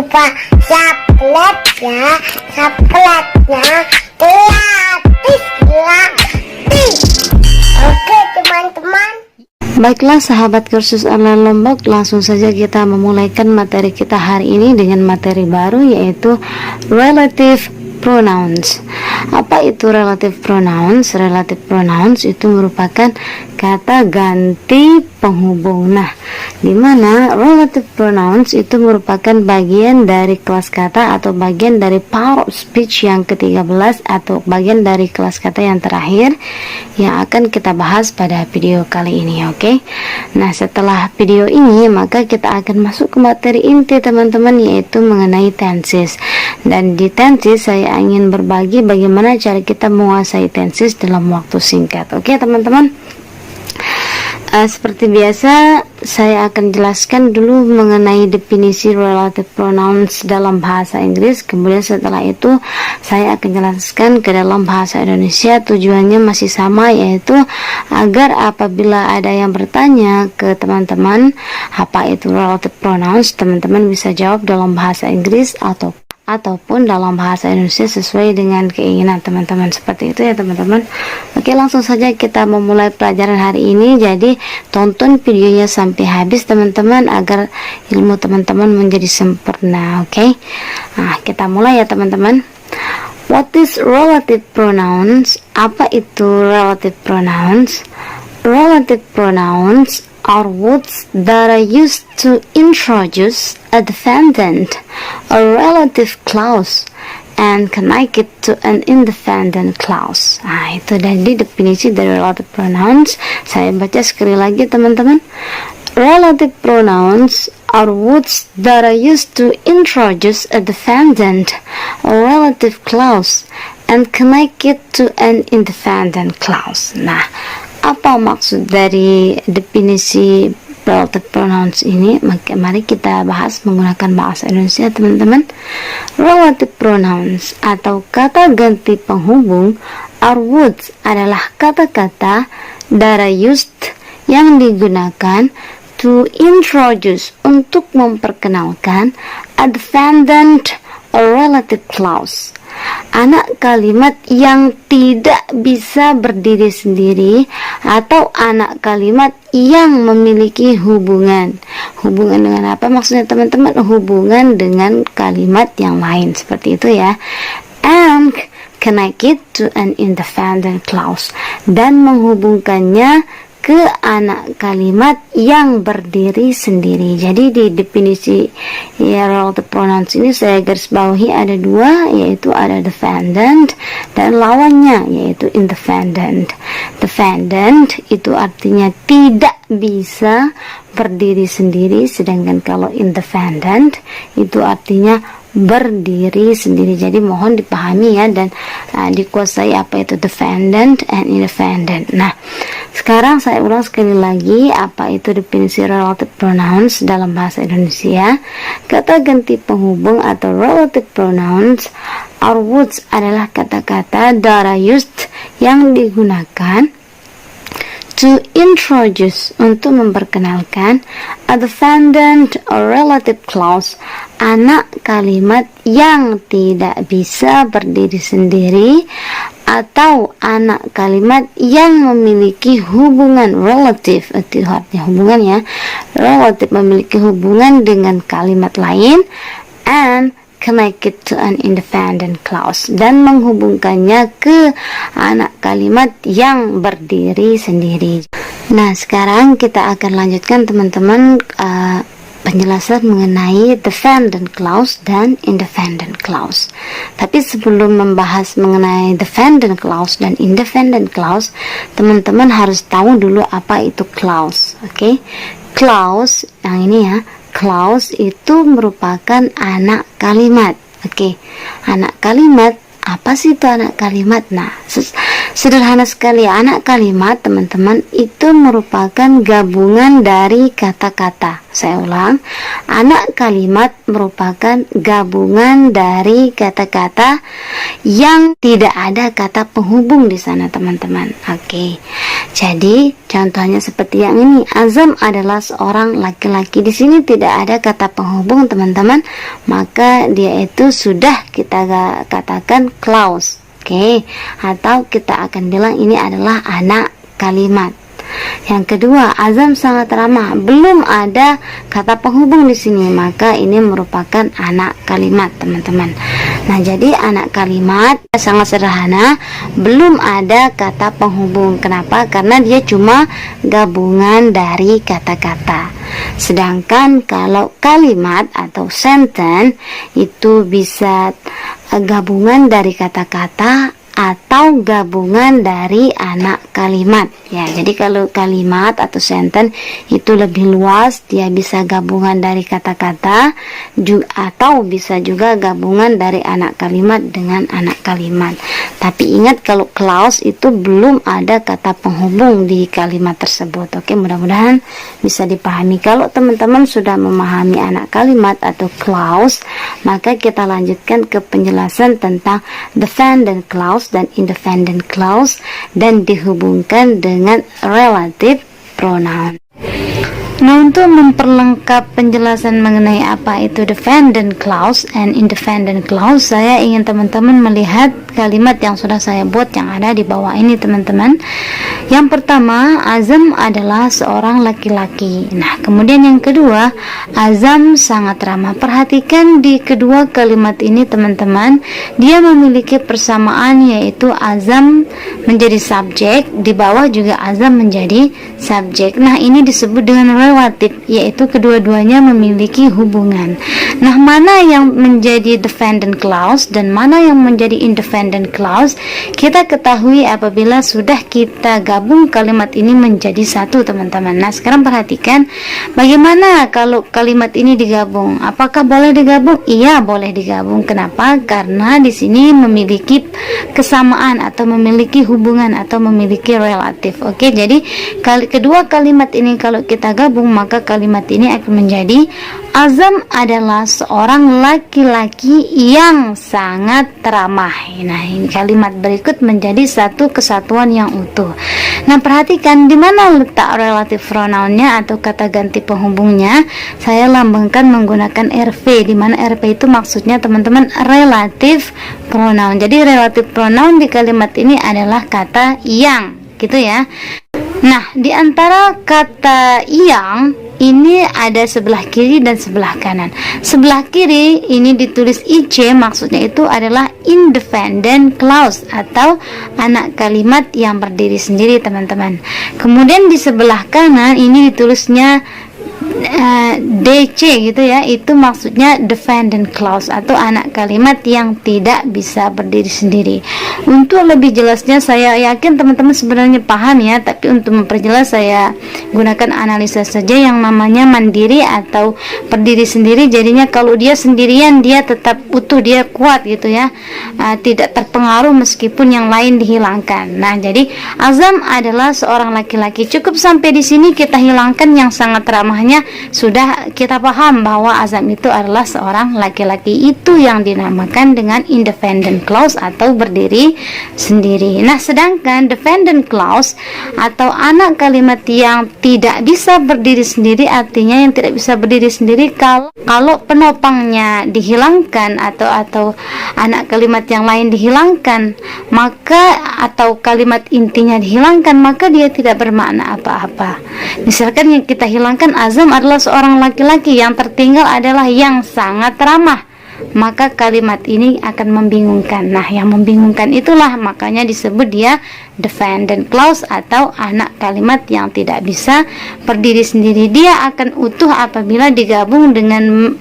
lupa subscribe-nya gratis. Oke teman-teman. Baiklah sahabat kursus online Lombok, langsung saja kita memulaikan materi kita hari ini dengan materi baru, yaitu relative pronouns. Apa itu relative pronouns? Relative pronouns itu merupakan kata ganti penghubung. Nah, dimana relative pronouns itu merupakan bagian dari kelas kata atau bagian dari power of speech yang ke-13 atau bagian dari kelas kata yang terakhir yang akan kita bahas pada video kali ini. Oke. Nah, setelah video ini maka kita akan masuk ke materi inti teman-teman, yaitu mengenai tenses. Dan di tenses saya ingin berbagi bagaimana cara kita menguasai tenses dalam waktu singkat. Oke teman-teman. Seperti biasa, saya akan jelaskan dulu mengenai definisi relative pronouns dalam bahasa Inggris. Kemudian setelah itu saya akan jelaskan ke dalam bahasa Indonesia. Tujuannya masih sama, yaitu agar apabila ada yang bertanya ke teman-teman apa itu relative pronouns, teman-teman bisa jawab dalam bahasa Inggris ataupun dalam bahasa Indonesia sesuai dengan keinginan teman-teman. Seperti itu ya teman-teman. Oke, langsung saja kita memulai pelajaran hari ini. Jadi tonton videonya sampai habis teman-teman agar ilmu teman-teman menjadi sempurna. Oke. Nah, kita mulai ya teman-teman. What is relative pronouns? Apa itu relative pronouns? Relative pronouns are words that are used to introduce a dependent or relative clause and connect it to an independent clause. Nah, itu tadi definisi dari relative pronouns. Saya baca sekali lagi teman-teman. Relative pronouns are words that are used to introduce a dependent or relative clause and connect it to an independent clause. Nah, apa maksud dari definisi relative pronouns ini? Mari kita bahas menggunakan bahasa Indonesia teman-teman. Relative pronouns atau kata ganti penghubung are words adalah kata-kata that are used yang digunakan to introduce untuk memperkenalkan a dependent or relative clause, anak kalimat yang tidak bisa berdiri sendiri atau anak kalimat yang memiliki hubungan dengan apa maksudnya teman-teman? Hubungan dengan kalimat yang lain, seperti itu ya. And connect it to an independent clause, dan menghubungkannya ke anak kalimat yang berdiri sendiri. Jadi di definisi ya relative pronouns ini saya garis bawahi ada dua, yaitu ada dependent dan lawannya yaitu independent. Dependent itu artinya tidak bisa berdiri sendiri, sedangkan kalau independent itu artinya berdiri sendiri. Jadi mohon dipahami ya dan dikuasai apa itu dependent and independent. Nah, sekarang saya ulang sekali lagi apa itu definisi relative pronouns dalam bahasa Indonesia. Kata ganti penghubung atau relative pronouns are words adalah kata-kata that are used yang digunakan to introduce untuk memperkenalkan a dependent or relative clause, anak kalimat yang tidak bisa berdiri sendiri atau anak kalimat yang memiliki hubungan relative, itu artinya hubungan ya, relative memiliki hubungan dengan kalimat lain, and connect it to an independent clause, dan menghubungkannya ke anak kalimat yang berdiri sendiri. Nah, sekarang kita akan lanjutkan teman-teman penjelasan mengenai dependent clause dan independent clause. Tapi sebelum membahas mengenai dependent clause dan independent clause, teman-teman harus tahu dulu apa itu clause. Oke? Clause yang ini ya. Clause itu merupakan anak kalimat. Oke. Anak kalimat, apa sih itu anak kalimat? Nah, Sederhana sekali, anak kalimat teman-teman itu merupakan gabungan dari kata-kata. Saya ulang, anak kalimat merupakan gabungan dari kata-kata yang tidak ada kata penghubung di sana teman-teman. Oke, jadi contohnya seperti yang ini. Azam adalah seorang laki-laki. Di sini tidak ada kata penghubung teman-teman, maka dia itu sudah kita katakan clause. Oke, atau kita akan bilang ini adalah anak kalimat. Yang kedua, Azam sangat ramah. Belum ada kata penghubung di sini, maka ini merupakan anak kalimat, teman-teman. Nah, jadi anak kalimat sangat sederhana, belum ada kata penghubung. Kenapa? Karena dia cuma gabungan dari kata-kata. Sedangkan kalau kalimat atau sentence itu bisa gabungan dari kata-kata atau gabungan dari anak kalimat ya. Jadi kalau kalimat atau sentence itu lebih luas, dia bisa gabungan dari kata-kata atau bisa juga gabungan dari anak kalimat dengan anak kalimat. Tapi ingat, kalau clause itu belum ada kata penghubung di kalimat tersebut. Oke, mudah-mudahan bisa dipahami. Kalau teman-teman sudah memahami anak kalimat atau clause, maka kita lanjutkan ke penjelasan tentang dependent clause dan independent clause dan dihubungkan dengan relative pronoun. Nah, untuk memperlengkap penjelasan mengenai apa itu dependent clause and independent clause, saya ingin teman-teman melihat kalimat yang sudah saya buat yang ada di bawah ini, teman-teman. Yang pertama, Azam adalah seorang laki-laki. Nah, kemudian yang kedua, Azam sangat ramah. Perhatikan di kedua kalimat ini, teman-teman, dia memiliki persamaan, yaitu Azam menjadi subjek, di bawah juga Azam menjadi subjek. Nah, ini disebut dengan relatif, yaitu kedua-duanya memiliki hubungan. Nah, mana yang menjadi dependent clause dan mana yang menjadi independent clause, kita ketahui apabila sudah kita gabung kalimat ini menjadi satu, teman-teman. Nah, sekarang perhatikan bagaimana kalau kalimat ini digabung. Apakah boleh digabung? Iya, boleh digabung. Kenapa? Karena di sini memiliki kesamaan atau memiliki hubungan atau memiliki relatif. Oke, jadi kedua kalimat ini kalau kita gabung, maka kalimat ini akan menjadi Azam adalah seorang laki-laki yang sangat ramah. Nah, ini kalimat berikut menjadi satu kesatuan yang utuh. Nah, perhatikan di mana letak relatif pronounnya atau kata ganti penghubungnya. Saya lambangkan menggunakan RV, di mana RV itu maksudnya, teman-teman, relatif pronoun. Jadi relatif pronoun di kalimat ini adalah kata yang, gitu ya. Nah, di antara kata yang ini ada sebelah kiri dan sebelah kanan. Sebelah kiri ini ditulis IC, maksudnya itu adalah independent clause atau anak kalimat yang berdiri sendiri, teman-teman. Kemudian di sebelah kanan ini ditulisnya DC gitu ya, itu maksudnya dependent clause atau anak kalimat yang tidak bisa berdiri sendiri. Untuk lebih jelasnya, saya yakin teman-teman sebenarnya paham ya, tapi untuk memperjelas saya gunakan analisa saja yang namanya mandiri atau berdiri sendiri. Jadinya kalau dia sendirian, dia tetap utuh, dia kuat gitu ya, tidak terpengaruh meskipun yang lain dihilangkan. Nah, jadi Azam adalah seorang laki-laki. Cukup sampai di sini kita hilangkan yang sangat ramahnya, sudah kita paham bahwa Azam itu adalah seorang laki-laki. Itu yang dinamakan dengan independent clause atau berdiri sendiri. Nah, sedangkan dependent clause atau anak kalimat yang tidak bisa berdiri sendiri, artinya yang tidak bisa berdiri sendiri kalau penopangnya dihilangkan atau anak kalimat yang lain dihilangkan, maka atau kalimat intinya dihilangkan, maka dia tidak bermakna apa-apa. Misalkan yang kita hilangkan, Azam adalah seorang laki-laki, yang tertinggal adalah yang sangat ramah, maka kalimat ini akan membingungkan. Nah, yang membingungkan itulah makanya disebut dia dependent clause atau anak kalimat yang tidak bisa berdiri sendiri. Dia akan utuh apabila digabung dengan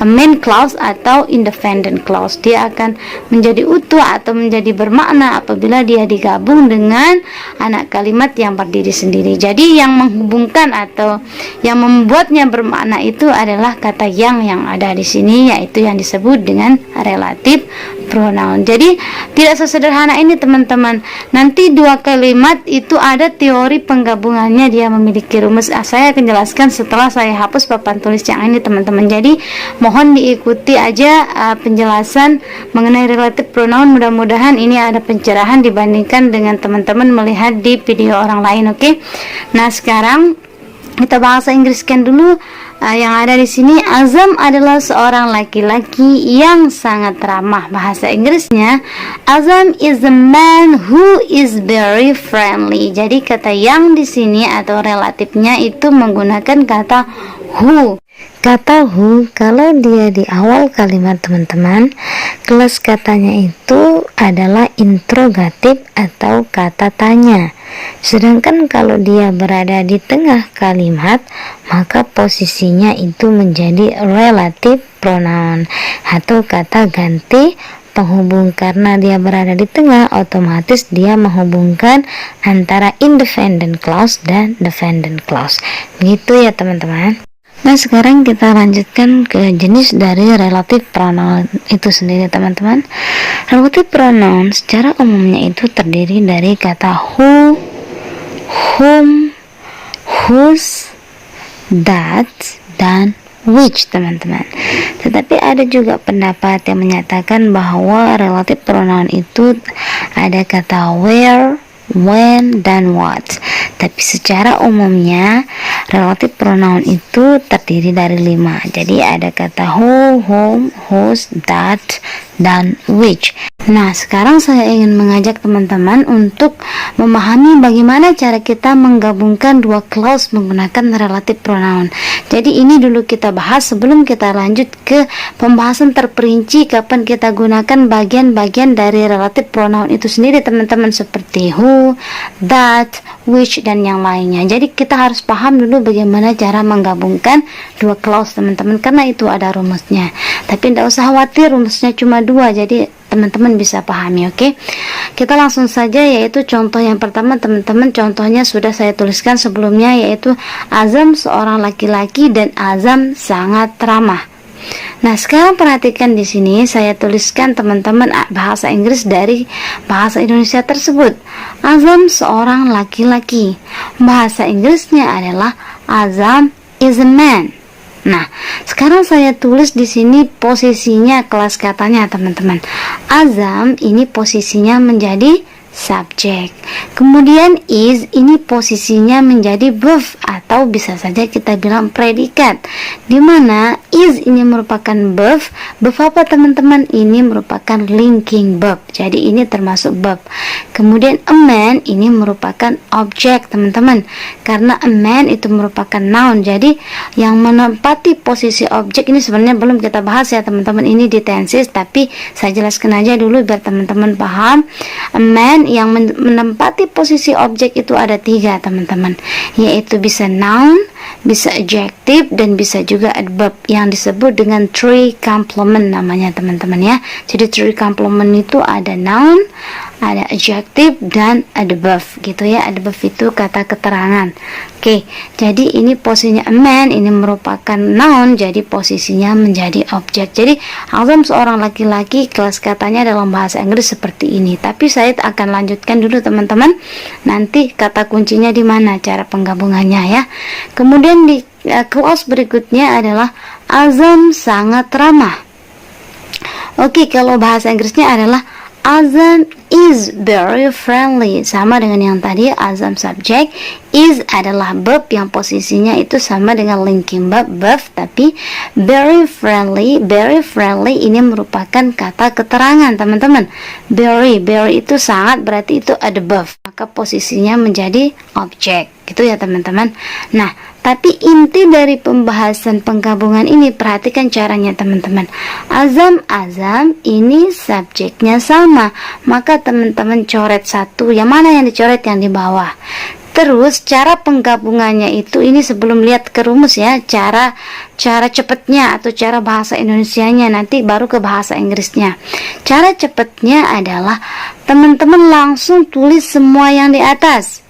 main clause atau independent clause. Dia akan menjadi utuh atau menjadi bermakna apabila dia digabung dengan anak kalimat yang berdiri sendiri. Jadi yang menghubungkan atau yang membuatnya bermakna itu adalah kata yang ada di sini, yaitu yang disebut dengan relative pronoun. Jadi tidak sesederhana ini teman-teman. Nanti dua kalimat itu ada teori penggabungannya, dia memiliki rumus. Saya akan jelaskan setelah saya hapus papan tulis yang ini teman-teman. Jadi mohon diikuti aja penjelasan mengenai relative pronoun. Mudah-mudahan ini ada pencerahan dibandingkan dengan teman-teman melihat di video orang lain. Oke. Nah, sekarang kita bahasa Inggriskan dulu. Yang ada di sini, Azam adalah seorang laki-laki yang sangat ramah. Bahasa Inggrisnya, Azam is a man who is very friendly. Jadi kata yang di sini atau relatifnya itu menggunakan kata who. Kata who kalau dia di awal kalimat teman-teman, kelas katanya itu adalah interrogatif atau kata tanya. Sedangkan kalau dia berada di tengah kalimat, maka posisinya itu menjadi relative pronoun atau kata ganti penghubung. Karena dia berada di tengah, otomatis dia menghubungkan antara independent clause dan dependent clause. Begitu ya teman-teman. Nah, sekarang kita lanjutkan ke jenis dari relative pronoun itu sendiri teman-teman. Relative pronoun secara umumnya itu terdiri dari kata who, whom, whose, that, dan which teman-teman. Tetapi ada juga pendapat yang menyatakan bahwa relative pronoun itu ada kata where, when, dan what. Tapi secara umumnya relative pronoun itu terdiri dari 5. Jadi ada kata who, whom, whose, that, dan which. Nah, sekarang saya ingin mengajak teman-teman untuk memahami bagaimana cara kita menggabungkan dua clause menggunakan relative pronoun. Jadi ini dulu kita bahas sebelum kita lanjut ke pembahasan terperinci kapan kita gunakan bagian-bagian dari relative pronoun itu sendiri teman-teman, seperti who, that, which, dan yang lainnya. Jadi kita harus paham dulu bagaimana cara menggabungkan dua clause teman-teman, karena itu ada rumusnya. Tapi tidak usah khawatir, rumusnya cuma 2, jadi teman-teman bisa pahami. Oke, kita langsung saja, yaitu contoh yang pertama teman-teman. Contohnya sudah saya tuliskan sebelumnya, yaitu Azam seorang laki-laki dan Azam sangat ramah. Nah, sekarang perhatikan di sini saya tuliskan teman-teman bahasa Inggris dari bahasa Indonesia tersebut. Azam seorang laki-laki. Bahasa Inggrisnya adalah Azam is a man. Nah, sekarang saya tulis di sini posisinya kelas katanya teman-teman. Azam ini posisinya menjadi subjek. Kemudian is ini posisinya menjadi verb atau bisa saja kita bilang predikat. Di mana is ini merupakan verb. Verb apa teman-teman? Ini merupakan linking verb. Jadi ini termasuk verb. Kemudian a man ini merupakan objek teman-teman. Karena a man itu merupakan noun. Jadi yang menempati posisi objek ini sebenarnya belum kita bahas ya teman-teman. Ini di tenses, tapi saya jelaskan aja dulu biar teman-teman paham. A man yang menempati posisi objek itu ada 3 teman-teman, yaitu bisa noun, bisa adjective, dan bisa juga adverb yang disebut dengan three complement namanya teman-teman ya. Jadi three complement itu ada noun, ada adjective, dan adverb gitu ya. Adverb itu kata keterangan. Oke, jadi ini posisinya a man ini merupakan noun, jadi posisinya menjadi objek. Jadi Azam seorang laki-laki, kelas katanya dalam bahasa Inggris seperti ini. Tapi saya akan lanjutkan dulu teman-teman. Nanti kata kuncinya di mana, cara penggabungannya ya. Kemudian di clause berikutnya adalah Azam sangat ramah. Oke, kalau bahasa Inggrisnya adalah Azam is very friendly. Sama dengan yang tadi, Azam subjek, is adalah verb yang posisinya itu sama dengan linking verb, tapi very friendly ini merupakan kata keterangan teman-teman. Very itu sangat, berarti itu ada verb, maka posisinya menjadi objek gitu ya teman-teman. Nah, tapi inti dari pembahasan penggabungan ini, perhatikan caranya teman-teman. Azam ini subjeknya sama, maka teman-teman coret satu. Yang mana yang dicoret? Yang di bawah. Terus cara penggabungannya itu, ini sebelum lihat ke rumus ya, cara cepatnya atau cara bahasa Indonesianya, nanti baru ke bahasa Inggrisnya. Cara cepatnya adalah teman-teman langsung tulis semua yang di atas.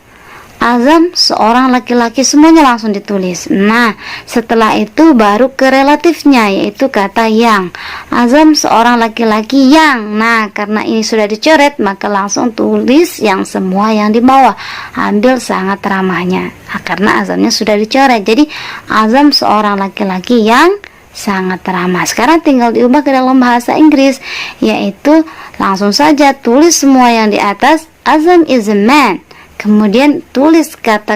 Azam seorang laki-laki, semuanya langsung ditulis. Nah, setelah itu baru ke relatifnya, yaitu kata yang. Azam seorang laki-laki yang. Nah, karena ini sudah dicoret, maka langsung tulis yang semua yang di bawah. Ambil sangat ramahnya. Nah, karena azamnya sudah dicoret. Jadi, Azam seorang laki-laki yang sangat ramah. Sekarang tinggal diubah ke dalam bahasa Inggris, yaitu langsung saja tulis semua yang di atas. Azam is a man. Kemudian tulis kata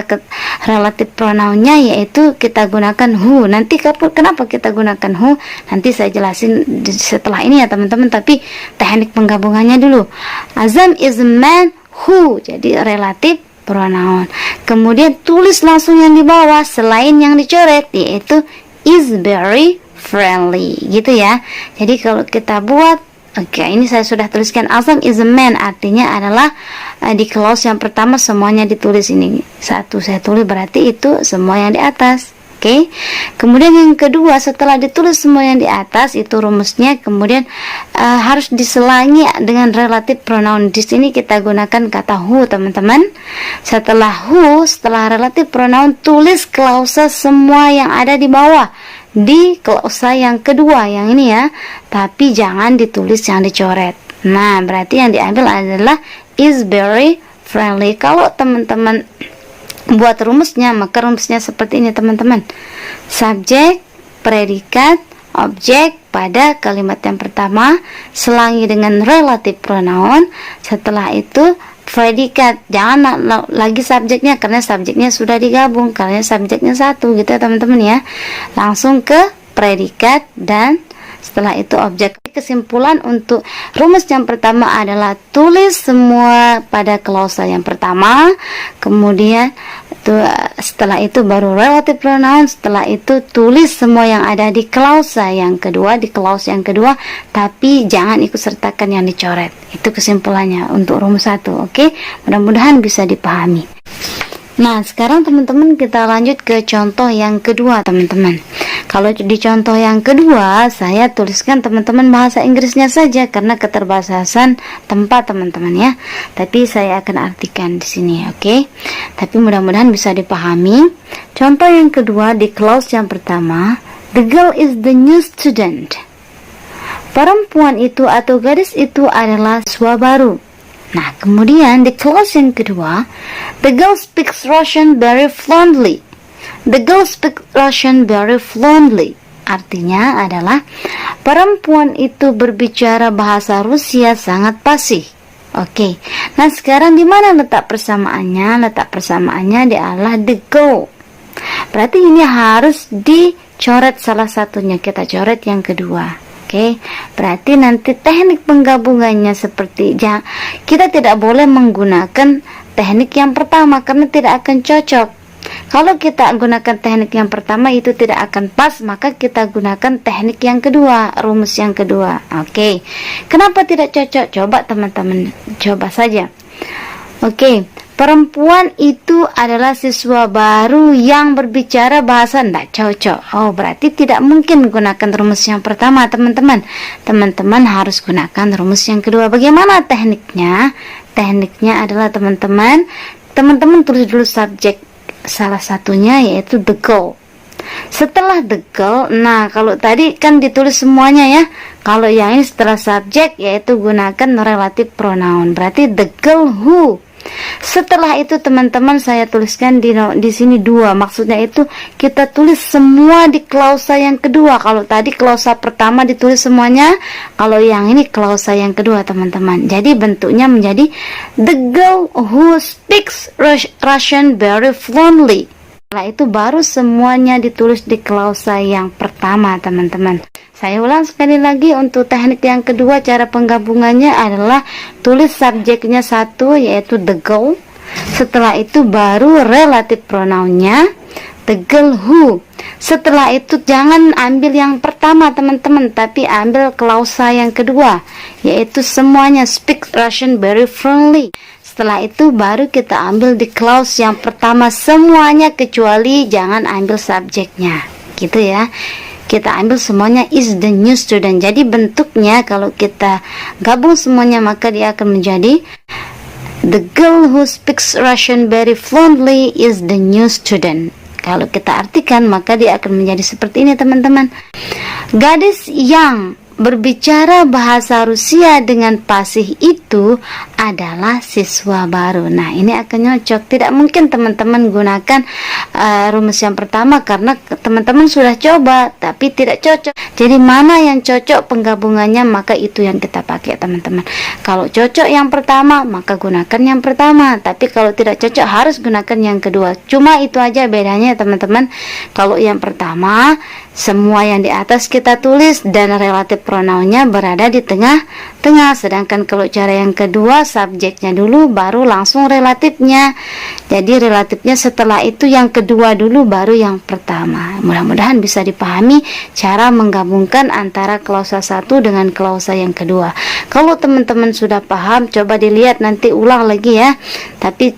relative pronounnya, yaitu kita gunakan who. Nanti kenapa kita gunakan who, nanti saya jelasin setelah ini ya teman-teman, tapi teknik penggabungannya dulu. Azam is a man who, jadi relative pronoun. Kemudian tulis langsung yang di bawah selain yang dicoret, yaitu is very friendly, gitu ya. Jadi kalau kita buat, oke, ini saya sudah tuliskan Azam is a man, artinya adalah di clause yang pertama semuanya ditulis. Ini satu saya tulis, berarti itu semua yang di atas. Oke. Kemudian yang kedua, setelah ditulis semua yang di atas, itu rumusnya kemudian harus diselangi dengan relative pronoun. Di sini kita gunakan kata who, teman-teman. Setelah who, setelah relative pronoun, tulis klausa semua yang ada di bawah di klausa yang kedua, yang ini ya, tapi jangan ditulis yang dicoret. Nah, berarti yang diambil adalah is very friendly. Kalau teman-teman buat rumusnya, maka rumusnya seperti ini teman-teman. Subjek, predikat, objek pada kalimat yang pertama, selangi dengan relative pronoun. Setelah itu predikat, jangan lagi subjeknya, karena subjeknya sudah digabung, karena subjeknya satu, gitu ya teman-teman ya. Langsung ke predikat dan setelah itu objek. Kesimpulan untuk rumus yang pertama adalah tulis semua pada klausa yang pertama, kemudian setelah itu baru relative pronoun, setelah itu tulis semua yang ada di klausa yang kedua, di clause yang kedua, tapi jangan ikut sertakan yang dicoret. Itu kesimpulannya untuk rumus 1. Oke, mudah-mudahan bisa dipahami. Nah, sekarang teman-teman kita lanjut ke contoh yang kedua, teman-teman. Kalau di contoh yang kedua, saya tuliskan teman-teman bahasa Inggrisnya saja karena keterbatasan tempat teman-teman ya. Tapi saya akan artikan di sini, oke? Tapi mudah-mudahan bisa dipahami. Contoh yang kedua di clause yang pertama, the girl is the new student. Perempuan itu atau gadis itu adalah siswa baru. Nah, kemudian di clause yang kedua, the girl speaks Russian very fluently. The girl speaks Russian very fluently. Artinya adalah perempuan itu berbicara bahasa Rusia sangat fasih. Oke. Nah, sekarang di mana letak persamaannya? Letak persamaannya adalah the girl. Berarti ini harus dicoret salah satunya. Kita coret yang kedua. Oke, berarti nanti teknik penggabungannya seperti kita tidak boleh menggunakan teknik yang pertama karena tidak akan cocok. Kalau kita gunakan teknik yang pertama itu tidak akan pas, maka kita gunakan teknik yang kedua, rumus yang kedua. Oke, kenapa tidak cocok? Coba teman-teman coba saja. Oke, perempuan itu adalah siswa baru yang berbicara bahasa, tidak cocok. Oh, berarti tidak mungkin gunakan rumus yang pertama, teman-teman. Teman-teman harus gunakan rumus yang kedua. Bagaimana tekniknya? Tekniknya adalah teman-teman tulis dulu subjek salah satunya, yaitu the girl. Setelah the girl, nah kalau tadi kan ditulis semuanya ya. Kalau yang ini setelah subjek, yaitu gunakan relative pronoun. Berarti the girl who. Setelah itu teman-teman saya tuliskan di sini 2. Maksudnya itu kita tulis semua di klausa yang kedua. Kalau tadi klausa pertama ditulis semuanya, kalau yang ini klausa yang kedua teman-teman. Jadi bentuknya menjadi the girl who speaks Russian very fluently. Setelah itu baru semuanya ditulis di klausa yang pertama teman-teman. Saya ulang sekali lagi untuk teknik yang kedua, cara penggabungannya adalah tulis subjeknya satu, yaitu the girl. Setelah itu baru relative pronounnya the girl who. Setelah itu jangan ambil yang pertama teman-teman, tapi ambil klausa yang kedua, yaitu semuanya speak Russian very fluently. Setelah itu baru kita ambil di clause yang pertama semuanya, kecuali jangan ambil subjeknya, gitu ya. Kita ambil semuanya is the new student. Jadi bentuknya kalau kita gabung semuanya, maka dia akan menjadi the girl who speaks Russian very fluently is the new student. Kalau kita artikan, maka dia akan menjadi seperti ini teman-teman. Gadis yang berbicara bahasa Rusia dengan fasih itu adalah siswa baru. Nah, ini akan cocok. Tidak mungkin teman-teman gunakan rumus yang pertama karena teman-teman sudah coba tapi tidak cocok. Jadi mana yang cocok penggabungannya, maka itu yang kita pakai, teman-teman. Kalau cocok yang pertama, maka gunakan yang pertama. Tapi kalau tidak cocok, harus gunakan yang kedua. Cuma itu aja bedanya, teman-teman. Kalau yang pertama, semua yang di atas kita tulis dan relatif pronounnya berada di tengah-tengah. Sedangkan kalau cara yang kedua, subjeknya dulu baru langsung relatifnya. Jadi relatifnya setelah itu yang kedua dulu baru yang pertama. Mudah-mudahan bisa dipahami cara menggabungkan antara klausa satu dengan klausa yang kedua. Kalau teman-teman sudah paham, coba dilihat nanti ulang lagi ya. Tapi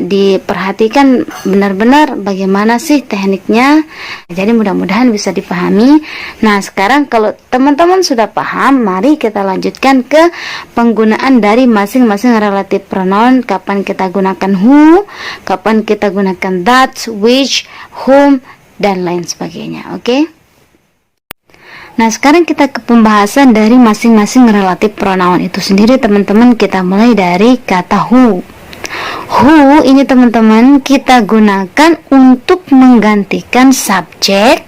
diperhatikan benar-benar bagaimana sih tekniknya. Jadi mudah-mudahan bisa dipahami. Nah, sekarang kalau teman-teman sudah paham, mari kita lanjutkan ke penggunaan dari masing-masing relative pronoun. Kapan kita gunakan who, kapan kita gunakan that, which, whom, dan lain sebagainya. Oke? Nah, sekarang kita ke pembahasan dari masing-masing relative pronoun itu sendiri, teman-teman. Kita mulai dari kata who. Who ini, teman-teman, kita gunakan untuk menggantikan subjek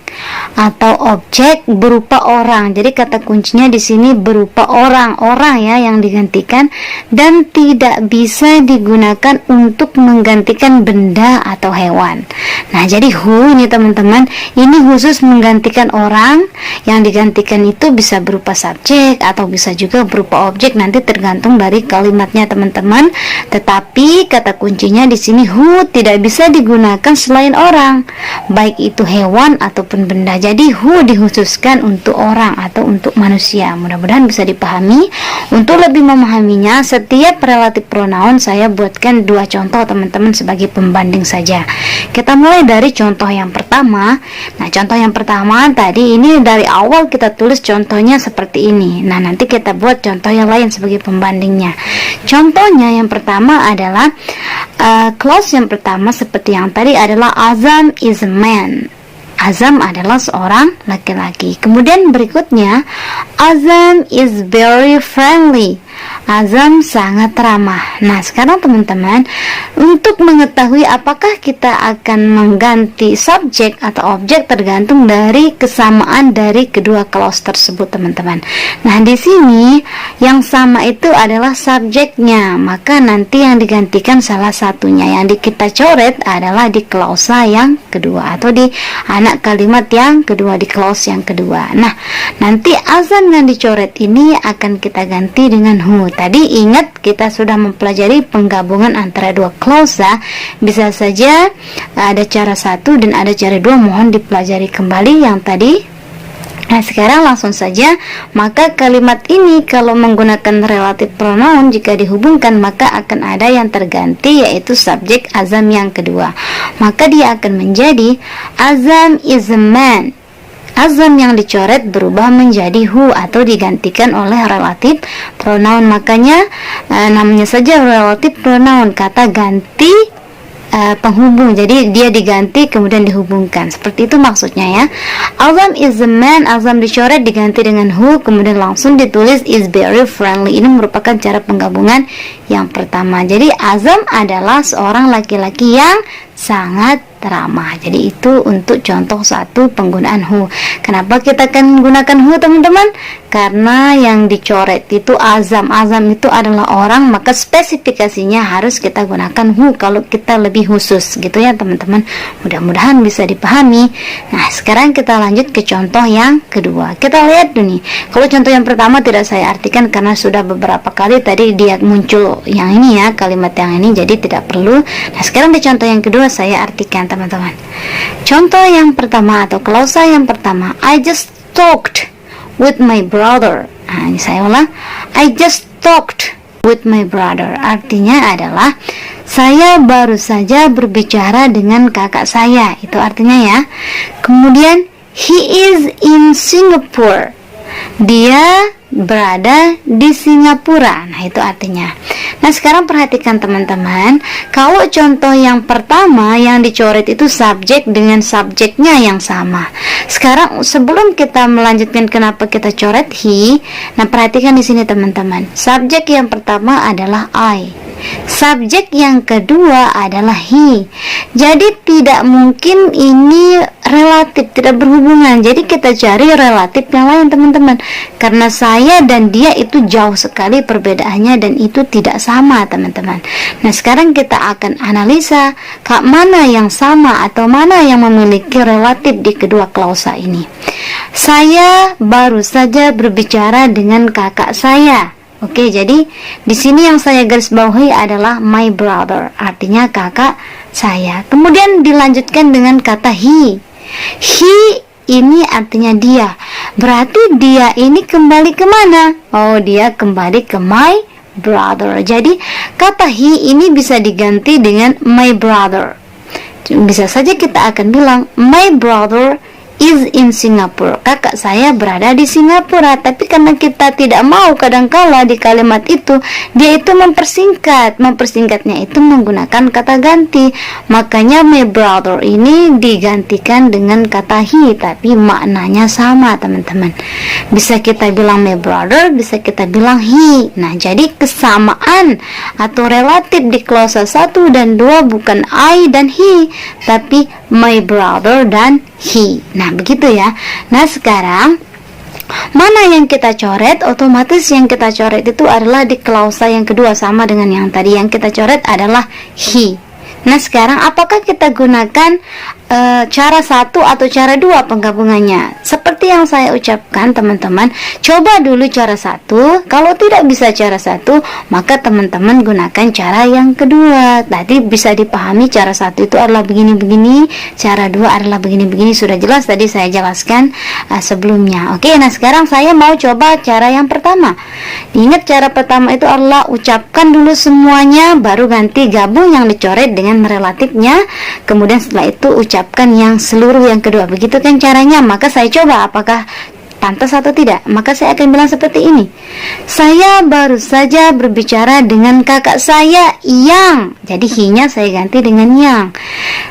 atau objek berupa orang. Jadi kata kuncinya di sini berupa orang ya yang digantikan, dan tidak bisa digunakan untuk menggantikan benda atau hewan. Nah, jadi who ini, teman-teman, ini khusus menggantikan orang. Yang digantikan itu bisa berupa subjek atau bisa juga berupa objek, nanti tergantung dari kalimatnya, teman-teman. Tetapi kata kuncinya di sini who tidak bisa digunakan selain orang, baik itu hewan ataupun benda. Jadi who dikhususkan untuk orang atau untuk manusia. Mudah-mudahan bisa dipahami. Untuk lebih memahaminya, setiap relative pronoun saya buatkan dua contoh, teman-teman, sebagai pembanding saja. Kita mulai dari contoh yang pertama. Nah, contoh yang pertama tadi ini dari awal kita tulis contohnya seperti ini. Nah, nanti kita buat contoh yang lain sebagai pembandingnya. Contohnya yang pertama adalah clause yang pertama seperti yang tadi adalah Azam is a man. Azam adalah seorang laki-laki. Kemudian berikutnya, Azam is very friendly. Azam sangat ramah. Nah, sekarang teman-teman, untuk mengetahui apakah kita akan mengganti subjek atau objek tergantung dari kesamaan dari kedua clause tersebut, teman-teman. Nah, di sini yang sama itu adalah subjeknya, maka nanti yang digantikan salah satunya. Yang kita coret adalah di klausa yang kedua atau di anak kalimat yang kedua, di clause yang kedua. Nah, nanti azam yang dicoret ini akan kita ganti dengan who. Tadi ingat kita sudah mempelajari penggabungan antara dua klausa. Bisa saja ada cara satu dan ada cara dua, mohon dipelajari kembali yang tadi. Nah, sekarang langsung saja, maka kalimat ini kalau menggunakan relative pronoun jika dihubungkan maka akan ada yang terganti, yaitu subjek azam yang kedua. Maka dia akan menjadi Azam is a man. Azam yang dicoret berubah menjadi who atau digantikan oleh relative pronoun. Makanya namanya saja relative pronoun, kata ganti penghubung. Jadi dia diganti kemudian dihubungkan. Seperti itu maksudnya ya. Azam is a man, azam dicoret diganti dengan who, kemudian langsung ditulis is very friendly. Ini merupakan cara penggabungan yang pertama. Jadi azam adalah seorang laki-laki yang sangat ramah. Jadi itu untuk contoh satu penggunaan who. Kenapa kita akan menggunakan who, teman-teman? Karena yang dicoret itu azam. Azam itu adalah orang, maka spesifikasinya harus kita gunakan who kalau kita lebih khusus, gitu ya, teman-teman. Mudah-mudahan bisa dipahami. Nah, sekarang kita lanjut ke contoh yang kedua. Kita lihat dulu nih. Kalau contoh yang pertama tidak saya artikan karena sudah beberapa kali tadi dia muncul yang ini ya, kalimat yang ini, jadi tidak perlu. Nah, sekarang di contoh yang kedua saya artikan, teman-teman. Contoh yang pertama atau klausa yang pertama, I just talked with my brother. Nah, ini saya ulang, I just talked with my brother. Artinya adalah saya baru saja berbicara dengan kakak saya. Itu artinya ya. Kemudian he is in Singapore. Dia berada di Singapura. Nah, itu artinya. Nah, sekarang perhatikan teman-teman. Kalau contoh yang pertama yang dicoret itu subjek dengan subjeknya yang sama. Sekarang sebelum kita melanjutkan kenapa kita coret he, nah perhatikan di sini teman-teman. Subjek yang pertama adalah I. Subjek yang kedua adalah he. Jadi tidak mungkin ini relatif, tidak berhubungan. Jadi kita cari relatif yang lain teman-teman. Karena saya dan dia itu jauh sekali perbedaannya dan itu tidak sama teman-teman. Nah, sekarang kita akan analisa mana yang sama atau mana yang memiliki relatif di kedua klausa ini. Saya baru saja berbicara dengan kakak saya. Oke, jadi di sini yang saya garis bawahi adalah my brother, artinya kakak saya. Kemudian dilanjutkan dengan kata he. He ini artinya dia. Berarti dia ini kembali kemana? Oh, dia kembali ke my brother. Jadi kata he ini bisa diganti dengan my brother. Bisa saja kita akan bilang my brother is in Singapore. Kakak saya berada di Singapura. Tapi karena kita tidak mau kadangkala di kalimat itu dia itu mempersingkatnya itu menggunakan kata ganti. Makanya my brother ini digantikan dengan kata he, tapi maknanya sama teman-teman. Bisa kita bilang my brother, bisa kita bilang he. Nah, jadi kesamaan atau relatif di klausa 1 dan 2 bukan I dan he, tapi my brother dan he. Nah, begitu ya. Nah, sekarang mana yang kita coret? Otomatis yang kita coret itu adalah di klausa yang kedua, sama dengan yang tadi. Yang kita coret adalah he. Nah, sekarang apakah kita gunakan cara 1 atau cara 2 penggabungannya? Seperti yang saya ucapkan teman-teman, coba dulu cara 1. Kalau tidak bisa cara 1, maka teman-teman gunakan cara yang kedua. Tadi bisa dipahami cara 1 itu adalah begini-begini, cara 2 adalah begini-begini. Sudah jelas tadi saya jelaskan sebelumnya. Oke, nah sekarang saya mau coba cara yang pertama. Ingat, cara pertama itu adalah ucapkan dulu semuanya, baru ganti gabung yang dicoret dengan relatifnya. Kemudian setelah itu ucapkan yang seluruh yang kedua. Begitu kan caranya. Maka saya coba apakah pantas atau tidak. Maka saya akan bilang seperti ini. Saya baru saja berbicara dengan kakak saya yang. Jadi he-nya saya ganti dengan yang.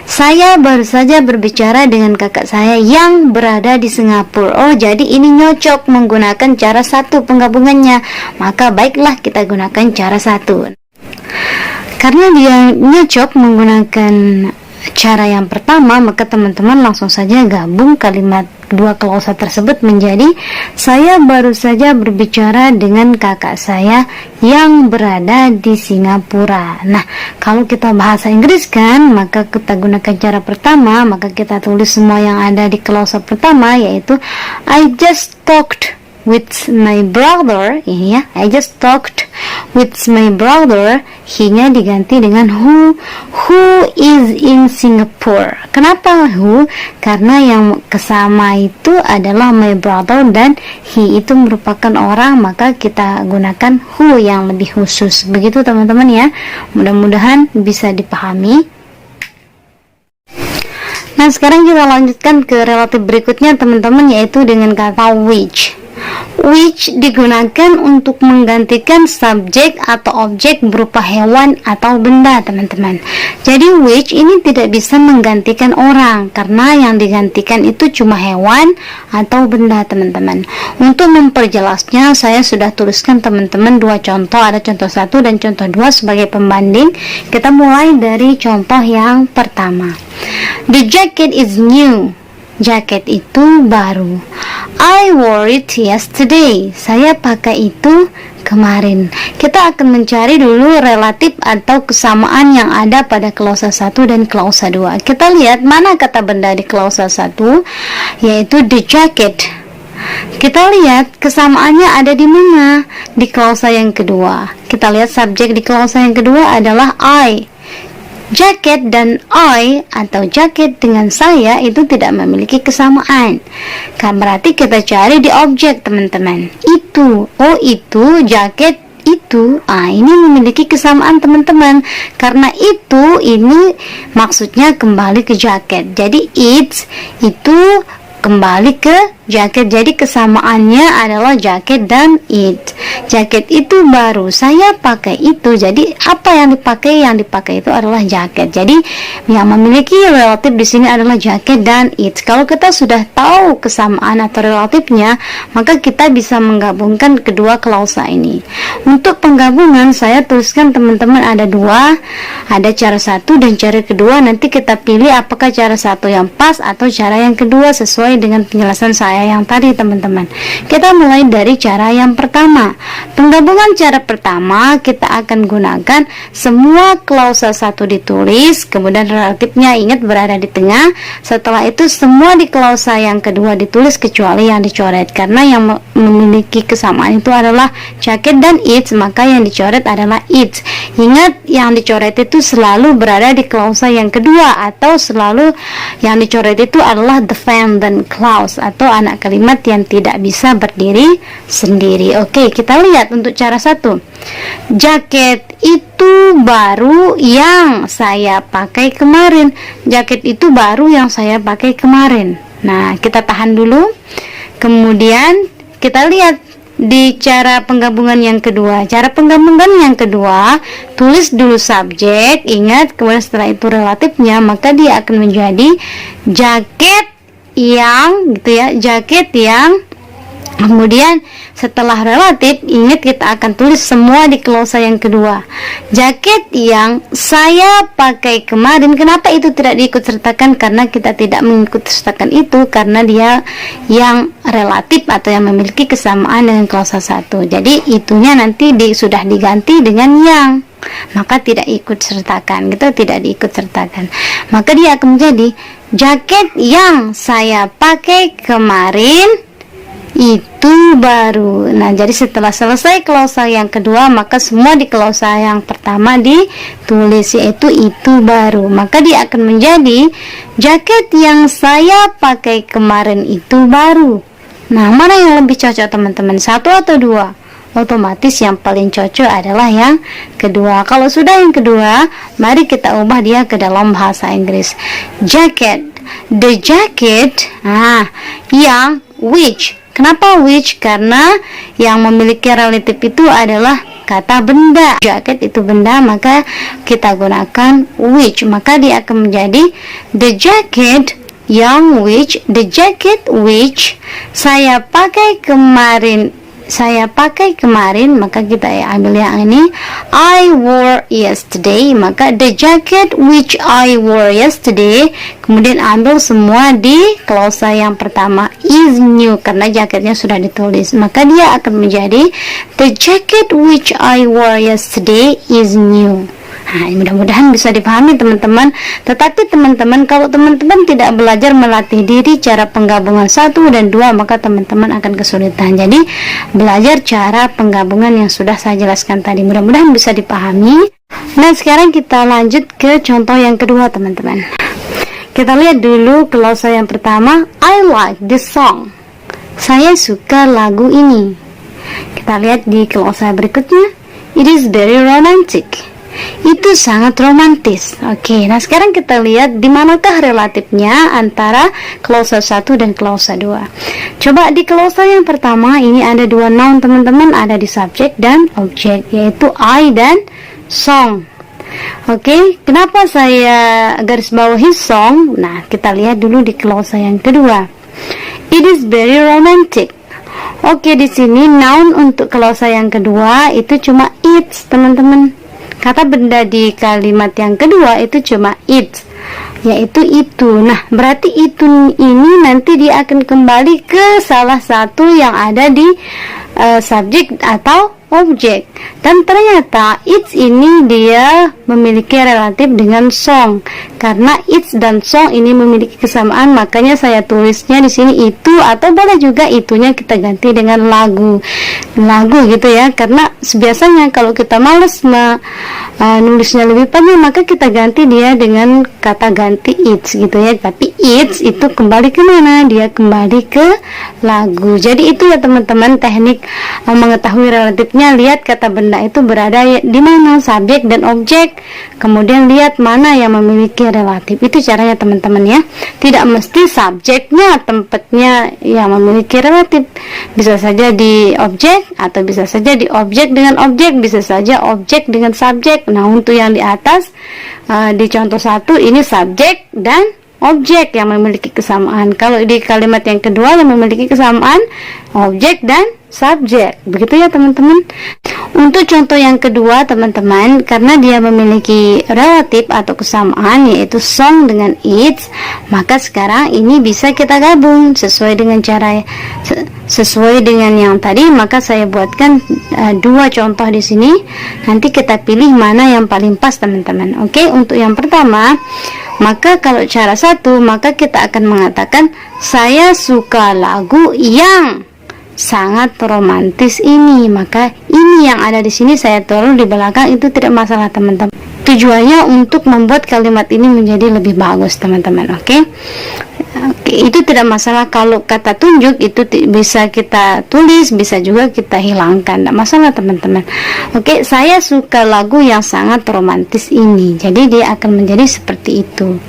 Saya baru saja berbicara dengan kakak saya yang berada di Singapura. Oh, jadi ini nyocok menggunakan cara 1 penggabungannya. Maka baiklah kita gunakan cara 1. Karena dia nyocok menggunakan cara yang pertama, maka teman-teman langsung saja gabung kalimat dua klausa tersebut menjadi saya baru saja berbicara dengan kakak saya yang berada di Singapura. Nah, kalau kita bahasa Inggris kan, maka kita gunakan cara pertama, maka kita tulis semua yang ada di klausa pertama, yaitu I just talked with my brother. Ini ya, I just talked with my brother. He-nya diganti dengan who is in Singapore. Kenapa who? Karena yang kesama itu adalah my brother dan he itu merupakan orang, maka kita gunakan who yang lebih khusus. Begitu teman-teman ya. Mudah-mudahan bisa dipahami. Nah, sekarang kita lanjutkan ke relatif berikutnya teman-teman, yaitu dengan kata which. Which digunakan untuk menggantikan subjek atau objek berupa hewan atau benda teman-teman. Jadi which ini tidak bisa menggantikan orang, karena yang digantikan itu cuma hewan atau benda teman-teman. Untuk memperjelasnya saya sudah tuliskan teman-teman 2 contoh, ada contoh 1 dan contoh 2 sebagai pembanding. Kita mulai dari contoh yang pertama. The jacket is new. Jaket itu baru. I wore it yesterday. Saya pakai itu kemarin. Kita akan mencari dulu relatif atau kesamaan yang ada pada klausa 1 dan klausa 2. Kita lihat mana kata benda di klausa 1, yaitu the jacket. Kita lihat kesamaannya ada di mana? Di klausa yang kedua. Kita lihat subjek di klausa yang kedua adalah I. Jaket dan I atau jaket dengan saya itu tidak memiliki kesamaan. Kan berarti kita cari di objek teman-teman. Itu, oh itu jaket itu, ini memiliki kesamaan teman-teman. Karena itu ini maksudnya kembali ke jaket. Jadi it's itu kembali ke jaket. Jadi kesamaannya adalah jaket dan it. Jaket itu baru, saya pakai itu. Jadi apa yang dipakai? Yang dipakai itu adalah jaket. Jadi yang memiliki relatif di sini adalah jaket dan it. Kalau kita sudah tahu kesamaan atau relatifnya, maka kita bisa menggabungkan kedua klausa ini. Untuk penggabungan saya tuliskan teman-teman ada dua, ada cara satu dan cara kedua. Nanti kita pilih apakah cara satu yang pas atau cara yang kedua sesuai dengan penjelasan saya yang tadi teman-teman. Kita mulai dari cara yang pertama. Penggabungan cara pertama kita akan gunakan semua klausa satu ditulis, kemudian relatifnya ingat berada di tengah. Setelah itu semua di klausa yang kedua ditulis kecuali yang dicoret, karena yang memiliki kesamaan itu adalah jaket dan it, maka yang dicoret adalah it. Ingat yang dicoret itu selalu berada di klausa yang kedua, atau selalu yang dicoret itu adalah dependent clause atau anak kalimat yang tidak bisa berdiri sendiri. Oke, kita lihat untuk cara satu. Jaket itu baru yang saya pakai kemarin. Jaket itu baru yang saya pakai kemarin. Nah, kita tahan dulu. Kemudian kita lihat di cara penggabungan yang kedua. Cara penggabungan yang kedua, tulis dulu subjek, ingat, kemudian setelah itu relatifnya, maka dia akan menjadi jaket yang gitu ya, jaket yang, kemudian setelah relatif ingat kita akan tulis semua di klausa yang kedua. Jaket yang saya pakai kemarin. Kenapa itu tidak diikut sertakan? Karena kita tidak mengikut sertakan itu karena dia yang relatif atau yang memiliki kesamaan dengan klausa satu. Jadi itunya nanti sudah diganti dengan yang, maka tidak ikut sertakan gitu, tidak diikut sertakan. Maka dia akan menjadi jaket yang saya pakai kemarin itu baru. Nah, jadi setelah selesai klausa yang kedua, maka semua di klausa yang pertama ditulis, yaitu itu baru. Maka dia akan menjadi jaket yang saya pakai kemarin itu baru. Nah, mana yang lebih cocok teman-teman? Satu atau dua? Otomatis yang paling cocok adalah yang kedua. Kalau sudah yang kedua, mari kita ubah dia ke dalam bahasa Inggris. Jacket, the jacket, yang which. Kenapa which? Karena yang memiliki relatif itu adalah kata benda. Jaket itu benda, maka kita gunakan which. Maka dia akan menjadi the jacket yang which, the jacket which saya pakai kemarin. Maka kita ambil yang ini, I wore yesterday. Maka the jacket which I wore yesterday, kemudian ambil semua di klausa yang pertama, is new, karena jaketnya sudah ditulis. Maka dia akan menjadi the jacket which I wore yesterday is new. Nah, mudah-mudahan bisa dipahami teman-teman. Tetapi teman-teman, kalau teman-teman tidak belajar melatih diri cara penggabungan 1 dan 2, maka teman-teman akan kesulitan. Jadi belajar cara penggabungan yang sudah saya jelaskan tadi, mudah-mudahan bisa dipahami. Nah, sekarang kita lanjut ke contoh yang kedua teman-teman. Kita lihat dulu klausa yang pertama, I like this song. Saya suka lagu ini. Kita lihat di klausa berikutnya, it is very romantic. Itu sangat romantis. Oke, nah sekarang kita lihat di manakah relatifnya antara klausa 1 dan klausa 2. Coba di klausa yang pertama ini ada dua noun teman-teman, ada di subjek dan objek, yaitu I dan song. Oke, kenapa saya garis bawahi song? Nah, kita lihat dulu di klausa yang kedua. It is very romantic. Oke, di sini noun untuk klausa yang kedua itu cuma it, teman-teman. Kata benda di kalimat yang kedua itu cuma it, yaitu itu. Nah, berarti itu ini nanti dia akan kembali ke salah satu yang ada di subjek atau objek. Dan ternyata it's ini dia memiliki relatif dengan song. Karena it's dan song ini memiliki kesamaan, makanya saya tulisnya di sini itu, atau boleh juga itunya kita ganti dengan lagu gitu ya. Karena biasanya kalau kita males nulisnya lebih panjang, maka kita ganti dia dengan kata ganti it's gitu ya. Tapi it's itu kembali ke mana? Dia kembali ke lagu. Jadi itu ya teman-teman, teknik mengetahui relatifnya. Lihat kata benda itu berada di mana, subjek dan objek. kemudian lihat mana yang memiliki relatif. Itu caranya teman-teman ya. Tidak mesti subjeknya, tempatnya yang memiliki relatif. Bisa saja di objek, atau bisa saja di objek dengan objek, bisa saja objek dengan subjek. Nah, untuk yang di atas di contoh 1 ini subjek dan objek yang memiliki kesamaan. Kalau di kalimat yang kedua yang memiliki kesamaan objek dan subjek. Begitu ya teman-teman. Untuk contoh yang kedua teman-teman, karena dia memiliki relatif atau kesamaan yaitu song dengan its, maka sekarang ini bisa kita gabung sesuai dengan sesuai dengan yang tadi. Maka saya buatkan dua contoh di sini. Nanti kita pilih mana yang paling pas teman-teman. Oke, untuk yang pertama, maka kalau cara 1, maka kita akan mengatakan saya suka lagu yang sangat romantis ini. Maka ini yang ada di sini saya taruh di belakang, itu tidak masalah teman-teman. Tujuannya untuk membuat kalimat ini menjadi lebih bagus teman-teman. Oke, itu tidak masalah. Kalau kata tunjuk itu bisa kita tulis, bisa juga kita hilangkan, tidak masalah teman-teman. Oke, saya suka lagu yang sangat romantis ini. Jadi dia akan menjadi seperti itu.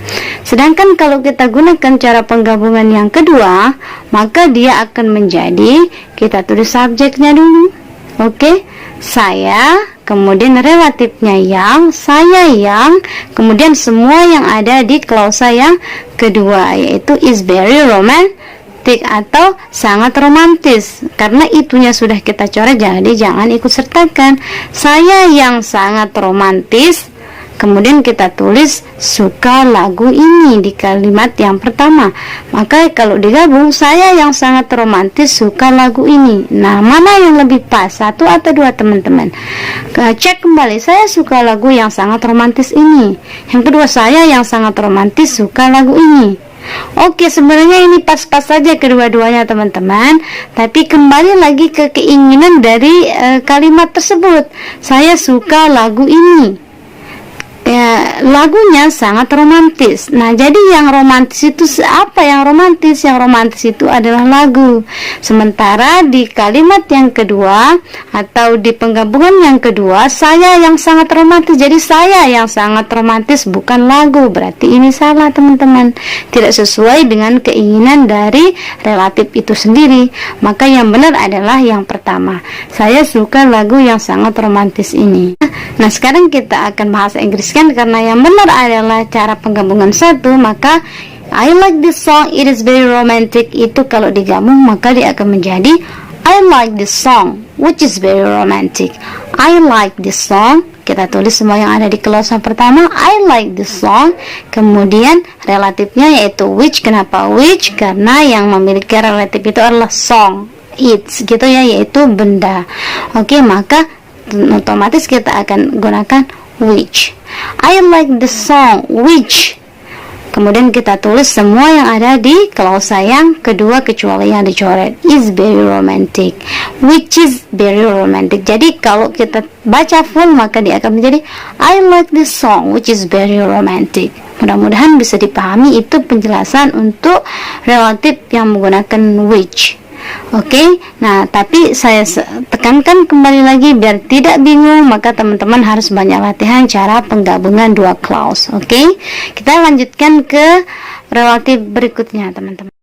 Sedangkan kalau kita gunakan cara penggabungan yang kedua, maka dia akan menjadi, kita tulis subjeknya dulu. Oke, saya, kemudian relatifnya yang, saya yang, kemudian semua yang ada di klausa yang kedua, yaitu is very romantic atau sangat romantis. Karena itunya sudah kita coret, jadi jangan ikut sertakan. Saya yang sangat romantis, kemudian kita tulis suka lagu ini di kalimat yang pertama. Maka kalau digabung, saya yang sangat romantis suka lagu ini. Nah, mana yang lebih pas, 1 atau 2 teman-teman? Cek kembali, saya suka lagu yang sangat romantis ini. Yang kedua, saya yang sangat romantis suka lagu ini. Oke, sebenarnya ini pas-pas saja kedua-duanya teman-teman. Tapi kembali lagi ke keinginan dari kalimat tersebut. Saya suka lagu ini. Ya, lagunya sangat romantis. Nah, jadi yang romantis itu apa yang romantis? Yang romantis itu adalah lagu. Sementara di kalimat yang kedua atau di penggabungan yang kedua, saya yang sangat romantis. Jadi saya yang sangat romantis bukan lagu. Berarti ini salah teman-teman. Tidak sesuai dengan keinginan dari relatif itu sendiri. Maka yang benar adalah yang pertama. Saya suka lagu yang sangat romantis ini. Nah, sekarang kita akan bahasa Inggris karena yang benar adalah cara penggabungan 1, maka I like this song, it is very romantic. Itu kalau digabung maka dia akan menjadi I like this song which is very romantic. I like this song, kita tulis semua yang ada di klausa pertama, I like this song. Kemudian relatifnya yaitu which. Kenapa which? Karena yang memiliki relatif itu adalah song, it's gitu ya, yaitu benda. Oke, maka otomatis kita akan gunakan which. I like the song which. Kemudian kita tulis semua yang ada di klausa yang kedua kecuali yang dicoret, is very romantic, which is very romantic. Jadi kalau kita baca full maka dia akan menjadi I like this song which is very romantic. Mudah-mudahan bisa dipahami. Itu penjelasan untuk relatif yang menggunakan which. Oke, nah tapi saya tekankan kembali lagi biar tidak bingung, maka teman-teman harus banyak latihan cara penggabungan dua clause. Oke, kita lanjutkan ke relatif berikutnya teman-teman.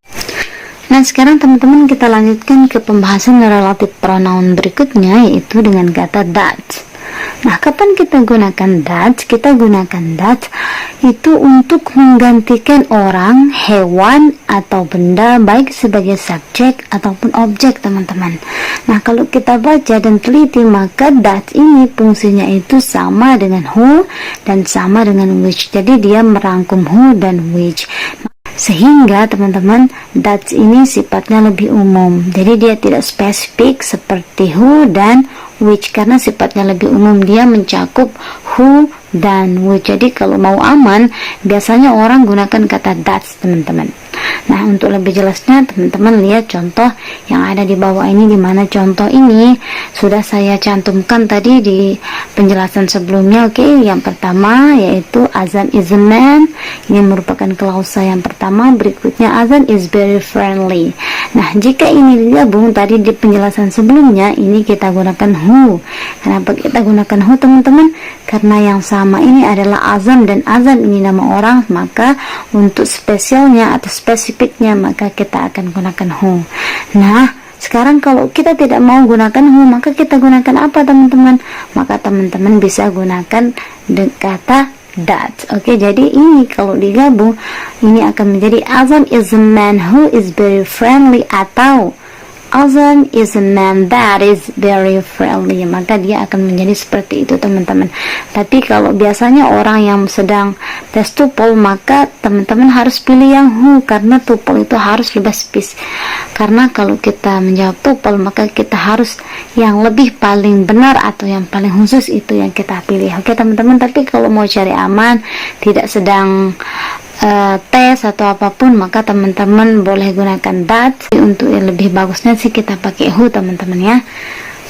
Nah, sekarang teman-teman kita lanjutkan ke pembahasan relatif pronoun berikutnya, yaitu dengan kata that. Nah, kapan kita gunakan that? Kita gunakan that itu untuk menggantikan orang, hewan, atau benda baik sebagai subjek ataupun objek teman-teman. Nah, kalau kita baca dan teliti maka that ini fungsinya itu sama dengan who dan sama dengan which. Jadi dia merangkum who dan which. Sehingga teman-teman that ini sifatnya lebih umum. Jadi dia tidak spesifik seperti who dan which, karena sifatnya lebih umum, dia mencakup who dan which. Jadi kalau mau aman biasanya orang gunakan kata that teman-teman. Nah, untuk lebih jelasnya teman-teman lihat contoh yang ada di bawah ini, di mana contoh ini sudah saya cantumkan tadi di penjelasan sebelumnya. Oke, yang pertama yaitu Azan is a man. Ini merupakan klausa yang pertama. Berikutnya Azan is very friendly. Nah, jika ini digabung tadi di penjelasan sebelumnya, ini kita gunakan who. Kenapa kita gunakan who teman-teman? karena yang sama ini adalah Azam dan Azam ini nama orang, maka untuk spesialnya atau spesifiknya maka kita akan gunakan who. Nah, sekarang kalau kita tidak mau gunakan who, maka kita gunakan apa teman-teman? Maka teman-teman bisa gunakan kata that. Oke, jadi ini kalau digabung ini akan menjadi Azam is a man who is very friendly, atau Azam is a man that is very friendly. Maka dia akan menjadi seperti itu teman-teman. Tapi kalau biasanya orang yang sedang tes tuple, maka teman-teman harus pilih yang who, karena tuple itu harus lebih spesifik. Karena kalau kita menjawab tuple, maka kita harus yang lebih paling benar atau yang paling khusus itu yang kita pilih. Oke teman-teman. Tapi kalau mau cari aman, tidak sedang tes atau apapun, maka teman-teman boleh gunakan that. Untuk yang lebih bagusnya sih kita pakai who teman-teman ya.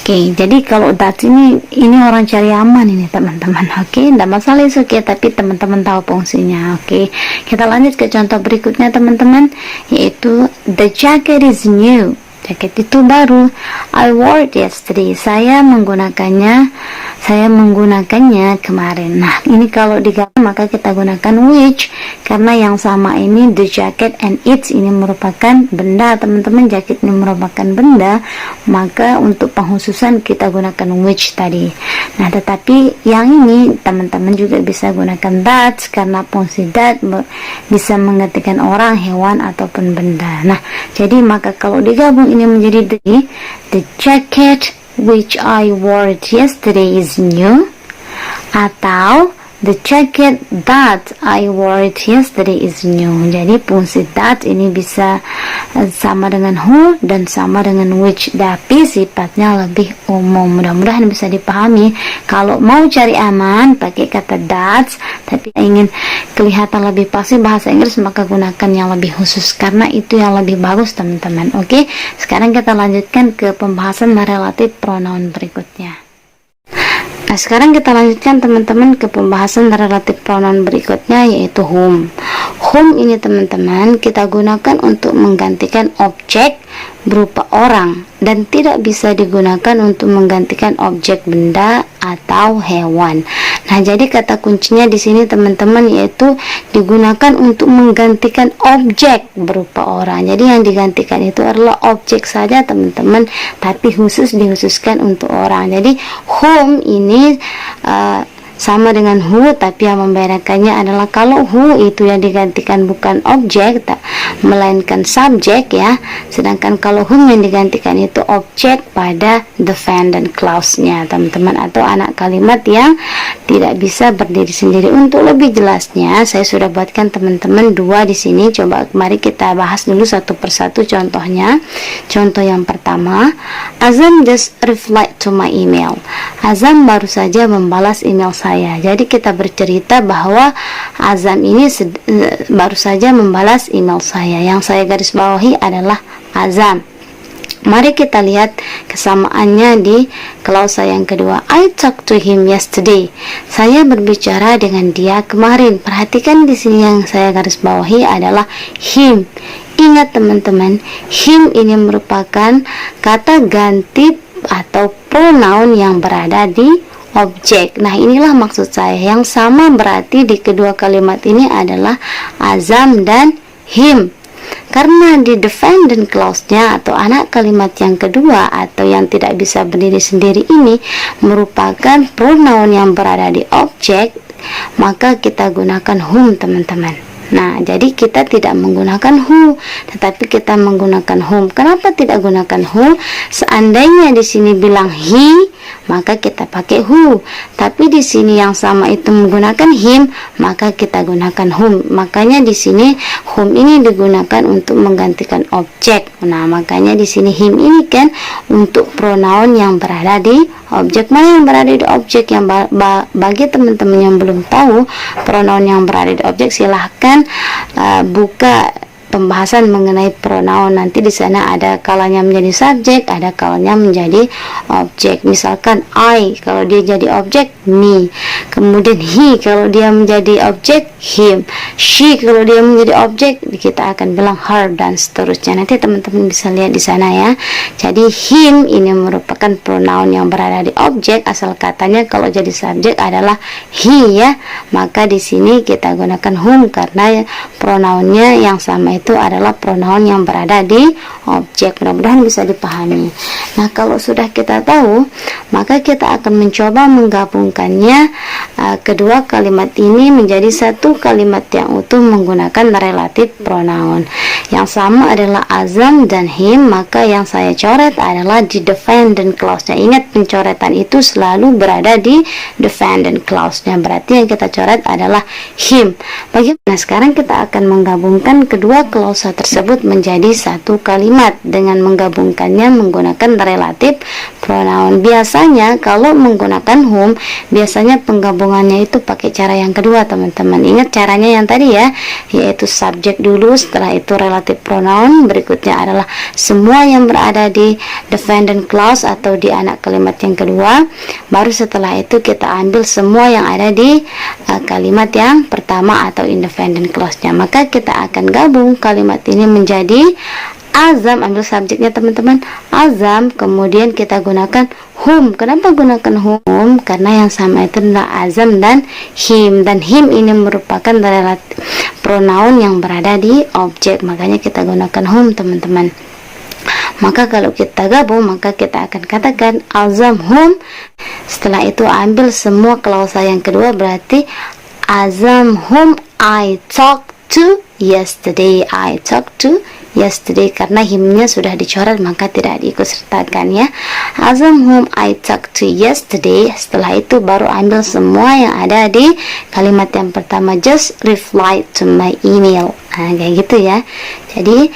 Oke, jadi kalau that ini orang cari aman ini teman-teman. Oke, tidak masalah itu, oke, tapi teman-teman tahu fungsinya. Oke, kita lanjut ke contoh berikutnya teman-teman, yaitu the jacket is new. Jaket itu baru. I wore it yesterday. Saya menggunakannya kemarin. Nah, ini kalau digabung maka kita gunakan which, karena yang sama ini the jacket and it ini merupakan benda teman-teman. Jaket ini merupakan benda, maka untuk pengkhususan kita gunakan which tadi. Nah, tetapi yang ini teman-teman juga bisa gunakan that, karena fungsi that bisa mengartikan orang, hewan ataupun benda. Nah, jadi maka kalau digabung ini menjadi the jacket which I wore it yesterday is new, atau the jacket that I wore it yesterday is new. Jadi fungsi that ini bisa sama dengan who dan sama dengan which, tapi sifatnya lebih umum. Mudah-mudahan bisa dipahami. Kalau mau cari aman pakai kata that, tapi ingin kelihatan lebih pasti bahasa Inggris, maka gunakan yang lebih khusus, karena itu yang lebih bagus teman-teman. Oke, sekarang kita lanjutkan ke pembahasan relatif pronoun berikutnya. Nah, sekarang kita lanjutkan teman-teman ke pembahasan relatif pronoun berikutnya, yaitu whom. Whom ini teman-teman kita gunakan untuk menggantikan objek berupa orang, dan tidak bisa digunakan untuk menggantikan objek benda atau hewan. Nah, jadi kata kuncinya di sini teman-teman yaitu digunakan untuk menggantikan objek berupa orang. Jadi yang digantikan itu adalah objek saja teman-teman, tapi dikhususkan untuk orang. Jadi whom ini sama dengan who, tapi yang membedakannya adalah kalau who itu yang digantikan bukan objek, melainkan subjek ya, sedangkan kalau whom yang digantikan itu objek pada dependent clause-nya teman-teman, atau anak kalimat yang tidak bisa berdiri sendiri. Untuk lebih jelasnya saya sudah buatkan teman-teman dua di sini. Coba mari kita bahas dulu satu persatu contohnya. Contoh yang pertama, Azam just replied to my email. Azam baru saja membalas email saya. Jadi kita bercerita bahwa Azam ini baru saja membalas email saya. Yang saya garis bawahi adalah Azam. Mari kita lihat kesamaannya di klausa yang kedua. I talked to him yesterday. Saya berbicara dengan dia kemarin. Perhatikan di sini yang saya garis bawahi adalah him. Ingat teman-teman, him ini merupakan kata ganti atau pronoun yang berada di objek. Nah, inilah maksud saya. Yang sama berarti di kedua kalimat ini adalah Azam dan him. Karena di dependent clause-nya atau anak kalimat yang kedua atau yang tidak bisa berdiri sendiri ini merupakan pronoun yang berada di objek, maka kita gunakan whom teman-teman. Nah, jadi kita tidak menggunakan who, tetapi kita menggunakan whom. Kenapa tidak gunakan who? Seandainya di sini bilang he, maka kita pakai who. Tapi di sini yang sama itu menggunakan him, maka kita gunakan whom. Makanya di sini whom ini digunakan untuk menggantikan objek. Nah, makanya di sini him ini kan untuk pronoun yang berada di objek. Mana yang berada di objek? Yang bagi teman-teman yang belum tahu pronoun yang berada di objek, silahkan buka pembahasan mengenai pronoun. Nanti di sana ada kalanya menjadi subjek, ada kalanya menjadi objek. Misalkan I kalau dia jadi objek, me. Kemudian he kalau dia menjadi objek, him. She kalau dia menjadi objek, kita akan bilang her, dan seterusnya. Nanti teman-teman bisa lihat di sana ya. Jadi him ini merupakan pronoun yang berada di objek, asal katanya kalau jadi subjek adalah he ya. Maka di sini kita gunakan whom karena pronounnya yang sama itu adalah pronoun yang berada di objek. Mudah-mudahan bisa dipahami. Nah, kalau sudah kita tahu, maka kita akan mencoba menggabungkannya kedua kalimat ini menjadi satu kalimat yang utuh menggunakan relative pronoun. Yang sama adalah Azam dan him, maka yang saya coret adalah di dependent clause-nya. Ingat, pencoretan itu selalu berada di dependent clause-nya. Berarti yang kita coret adalah him. Bagaimana? Sekarang kita akan menggabungkan kedua klausa tersebut menjadi satu kalimat dengan menggabungkannya menggunakan relative pronoun. Biasanya kalau menggunakan whom, biasanya penggabungannya itu pakai cara yang kedua, teman-teman. Ingat caranya yang tadi ya, yaitu subjek dulu, setelah itu relative pronoun, berikutnya adalah semua yang berada di dependent clause atau di anak kalimat yang kedua, baru setelah itu kita ambil semua yang ada di kalimat yang pertama atau independent clause-nya. Maka kita akan gabung kalimat ini menjadi Azam, ambil subjeknya teman-teman, Azam, kemudian kita gunakan whom. Kenapa gunakan whom? Karena yang sama itu adalah Azam dan him, dan him ini merupakan relative pronoun yang berada di objek, makanya kita gunakan whom, teman-teman. Maka kalau kita gabung, maka kita akan katakan Azam whom. Setelah itu ambil semua klausa yang kedua, berarti Azam whom I talked to yesterday. I talked to yesterday, karena himnya sudah dicoret maka tidak diikutsertakan ya. Azam whom I talked to yesterday. Setelah itu baru ambil semua yang ada di kalimat yang pertama, just reply to my email. Nah, kayak gitu ya. Jadi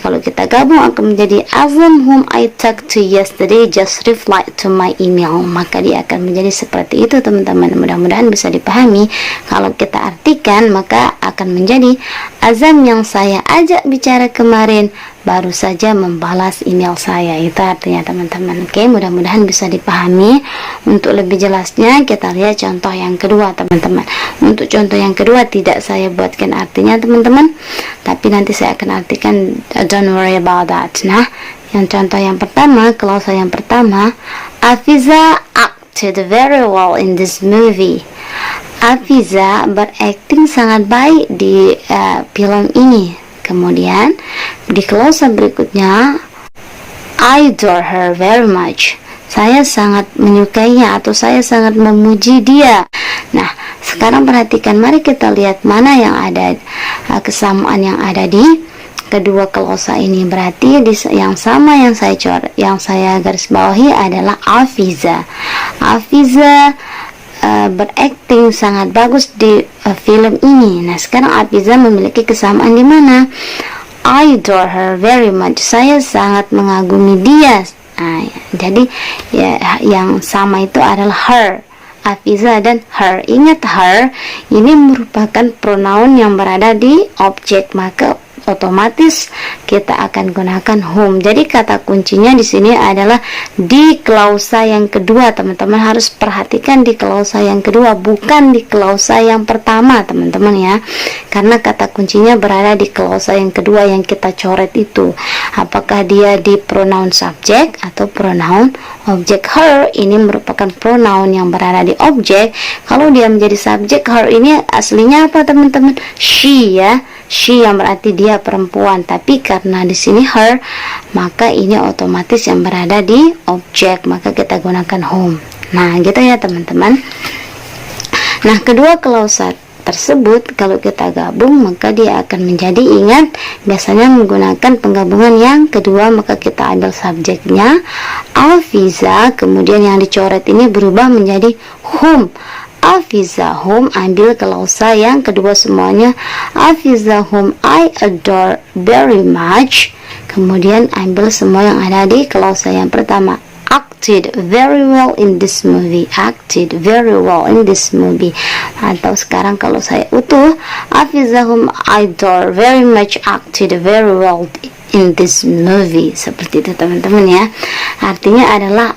kalau kita gabung akan menjadi Azam whom I talked to yesterday just reply to my email. Maka dia akan menjadi seperti itu, teman-teman. Mudah-mudahan bisa dipahami. Kalau kita artikan, maka akan menjadi Azam yang saya ajak bicara kemarin baru saja membalas email saya. Itu artinya, teman-teman. Oke, mudah-mudahan bisa dipahami. Untuk lebih jelasnya kita lihat contoh yang kedua, teman-teman. Untuk contoh yang kedua tidak saya buatkan artinya, teman-teman, tapi nanti saya akan artikan. Don't worry about that. Nah, yang contoh yang pertama, klausa yang pertama, Afiza acted very well in this movie. Afiza berakting sangat baik di film ini. Kemudian di klausa berikutnya, I adore her very much. Saya sangat menyukainya atau saya sangat memuji dia. Nah, sekarang perhatikan, mari kita lihat mana yang ada kesamaan yang ada di kedua klausa ini. Berarti yang sama yang saya garis bawahi adalah Afiza. Afiza berakting sangat bagus di film ini. Nah, sekarang Afiza memiliki kesamaan di mana? I adore her very much. Saya sangat mengagumi dia. Nah, jadi ya, yang sama itu adalah her. Afiza dan her. Ingat, her ini merupakan pronoun yang berada di objek, maka otomatis kita akan gunakan whom. Jadi kata kuncinya di sini adalah di klausa yang kedua, teman-teman. Harus perhatikan di klausa yang kedua, bukan di klausa yang pertama, teman-teman ya. Karena kata kuncinya berada di klausa yang kedua yang kita coret itu. Apakah dia di pronoun subjek atau pronoun objek? Her ini merupakan pronoun yang berada di objek. Kalau dia menjadi subjek, her ini aslinya apa, teman-teman? She ya. She yang berarti dia perempuan, tapi karena di sini her, maka ini otomatis yang berada di objek, maka kita gunakan whom. Nah, gitu ya, teman-teman. Nah, kedua klausa tersebut kalau kita gabung maka dia akan menjadi, ingat, biasanya menggunakan penggabungan yang kedua, maka kita ambil subjeknya Afiza, kemudian yang dicoret ini berubah menjadi whom. Afiza whom, ambil klausa yang kedua semuanya, Afiza whom I adore very much, kemudian ambil semua yang ada di klausa yang pertama, acted very well in this movie. Acted very well in this movie. Atau sekarang kalau saya utuh, Hafiza whom I adore very much acted very well in this movie. Seperti itu teman-teman ya. Artinya adalah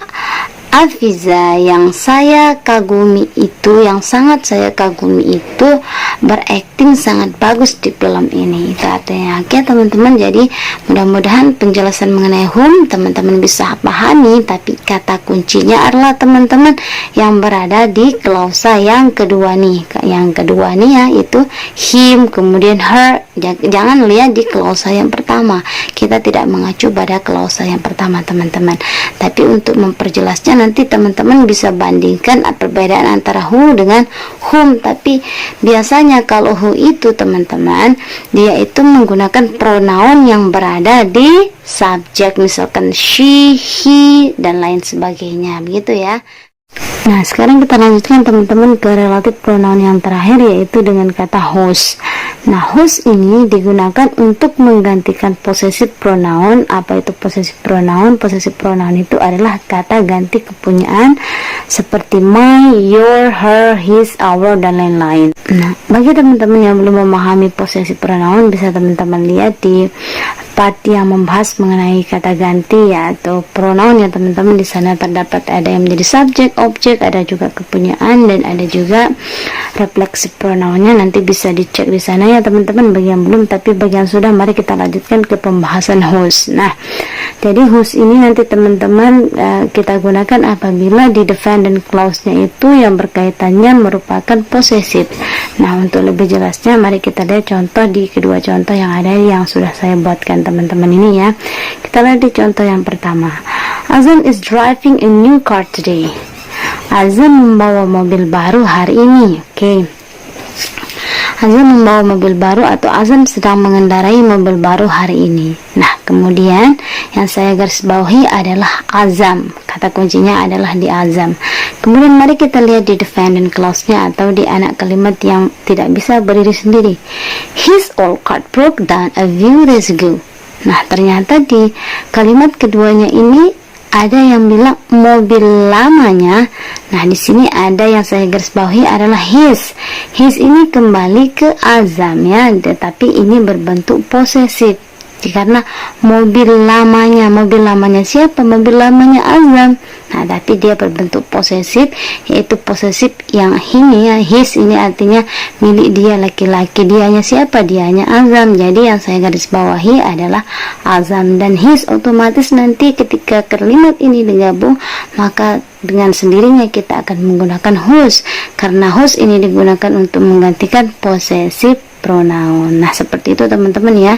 Hafiza yang saya kagumi itu, yang sangat saya kagumi itu berakting sangat bagus di film ini. Itu artinya oke teman-teman. Jadi mudah-mudahan penjelasan mengenai whom teman-teman bisa pahami, tapi kata kuncinya adalah teman-teman yang berada di klausa yang kedua nih. Yang kedua nih ya, itu him, kemudian her. Jangan lihat di klausa yang pertama. Kita tidak mengacu pada klausa yang pertama teman-teman. Tapi untuk memperjelasnya nanti teman-teman bisa bandingkan perbedaan antara who dengan whom. Tapi biasanya kalau who itu teman-teman, dia itu menggunakan pronoun yang berada di subjek, misalkan she, he, dan lain sebagainya, begitu ya. Nah, sekarang kita lanjutkan teman-teman ke relatif pronoun yang terakhir, yaitu dengan kata whose. Nah, whose ini digunakan untuk menggantikan possessive pronoun. Apa itu possessive pronoun? Possessive pronoun itu adalah kata ganti kepunyaan seperti my, your, her, his, our, dan lain-lain. Nah, bagi teman-teman yang belum memahami possessive pronoun, bisa teman-teman lihat di part yang membahas mengenai kata ganti ya, atau pronoun ya teman-teman. Di sana terdapat ada yang menjadi subjek, objek, ada juga kepunyaan, dan ada juga refleksi pronounnya. Nanti bisa dicek di sana ya teman-teman bagi yang belum. Tapi bagi yang sudah, mari kita lanjutkan ke pembahasan whose. Nah, jadi whose ini nanti teman-teman kita gunakan apabila di dependent clause-nya itu yang berkaitannya merupakan possessive. Nah, untuk lebih jelasnya mari kita lihat contoh di kedua contoh yang ada yang sudah saya buatkan teman-teman ini ya. Kita lihat di contoh yang pertama. Azam is driving a new car today. Azam membawa mobil baru hari ini. Oke. Azam membawa mobil baru atau Azam sedang mengendarai mobil baru hari ini. Nah, kemudian yang saya garis bawahi adalah Azam. Kata kuncinya adalah di Azam. Kemudian mari kita lihat di dependent clause-nya atau di anak kalimat yang tidak bisa berdiri sendiri. His old car broke down a few days ago. Nah, ternyata di kalimat keduanya ini ada yang bilang mobil lamanya. Nah, di sini ada yang saya garis bawahi adalah his. His ini kembali ke Azam ya, tetapi ini berbentuk posesif. Karena mobil lamanya siapa? Mobil lamanya Azam. Nah, tapi dia berbentuk posesif, yaitu posesif yang ini ya, his ini artinya milik dia, laki-laki. Dianya siapa? Dianya Azam. Jadi yang saya garis bawahi adalah Azam dan his. Otomatis nanti ketika kalimat ini digabung, maka dengan sendirinya kita akan menggunakan whose, karena whose ini digunakan untuk menggantikan possessive pronoun. Nah, seperti itu teman-teman ya.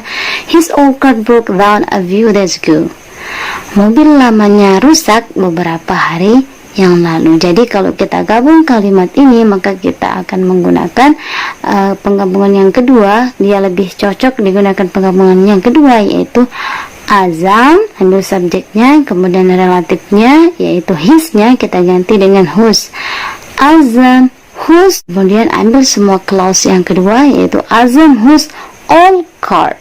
His old car broke down a few days ago. Mobil lamanya rusak beberapa hari yang lalu. Jadi kalau kita gabung kalimat ini, maka kita akan menggunakan penggabungan yang kedua. Dia lebih cocok digunakan penggabungan yang kedua, yaitu Azam, ambil subjeknya, kemudian relatifnya yaitu his-nya kita ganti dengan whose. Azam whose, kemudian ambil semua clause yang kedua, yaitu Azam whose old car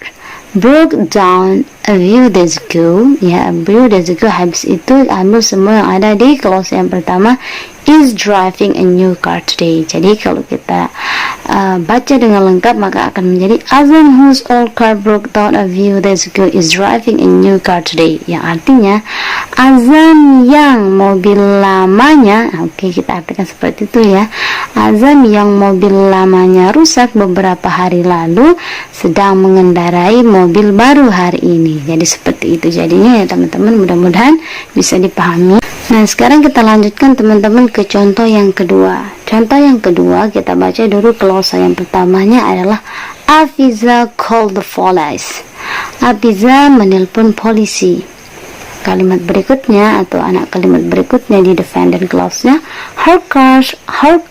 broke down a few days ago. Ya, a few days ago, habis itu ambil semua yang ada di clause yang pertama, is driving a new car today. Jadi kalau kita baca dengan lengkap, maka akan menjadi Azam whose old car broke down a few days ago is driving a new car today, yang artinya Azam yang mobil lamanya, oke, kita artikan seperti itu ya. Azam yang mobil lamanya rusak beberapa hari lalu sedang mengendarai mobil baru hari ini. Jadi seperti itu jadinya ya teman-teman, mudah-mudahan bisa dipahami. Nah, sekarang kita lanjutkan teman-teman ke contoh yang kedua. Contoh yang kedua kita baca dulu klausa yang pertamanya adalah Hafiza called the police. Hafiza menelpon polisi. Kalimat berikutnya atau anak kalimat berikutnya di dependent clause-nya, her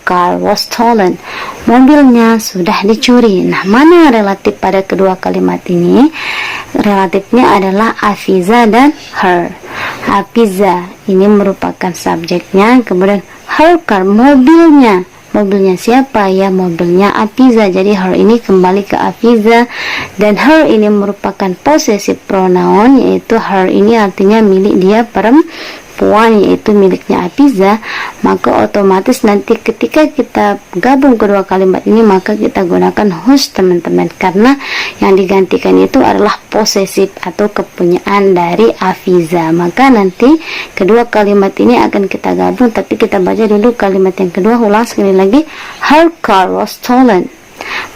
car was stolen. Mobilnya sudah dicuri. Nah, mana relatif pada kedua kalimat ini? Relatifnya adalah Hafiza dan her. Hafiza ini merupakan subjeknya, kemudian her car, mobilnya siapa ya? Mobilnya Hafiza. Jadi her ini kembali ke Hafiza, dan her ini merupakan possessive pronoun, yaitu her ini artinya milik dia perempuan, yaitu miliknya Afiza, maka otomatis nanti ketika kita gabung kedua kalimat ini maka kita gunakan whose teman-teman, karena yang digantikan itu adalah possessive atau kepunyaan dari Afiza. Maka nanti kedua kalimat ini akan kita gabung, tapi kita baca dulu kalimat yang kedua. Ulang sekali lagi, her car was stolen,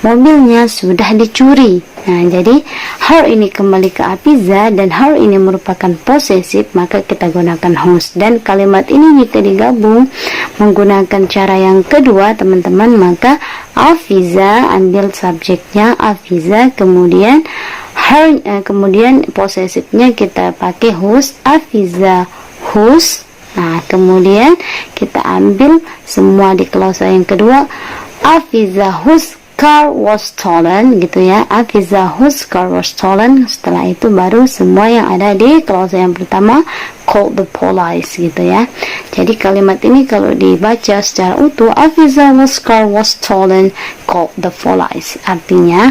mobilnya sudah dicuri. Nah, jadi her ini kembali ke Afiza dan her ini merupakan possessive, maka kita gunakan whose. Dan kalimat ini jika digabung menggunakan cara yang kedua teman-teman, maka Afiza ambil subjeknya Afiza, kemudian her, kemudian possessive-nya kita pakai whose, Afiza whose. Nah, kemudian kita ambil semua di klausa yang kedua, Afiza whose car was stolen, gitu ya. Afiza whose car was stolen. Setelah itu baru semua yang ada di klausa yang pertama, called the police, gitu ya. Jadi kalimat ini kalau dibaca secara utuh, Afiza whose car was stolen, called the police. Artinya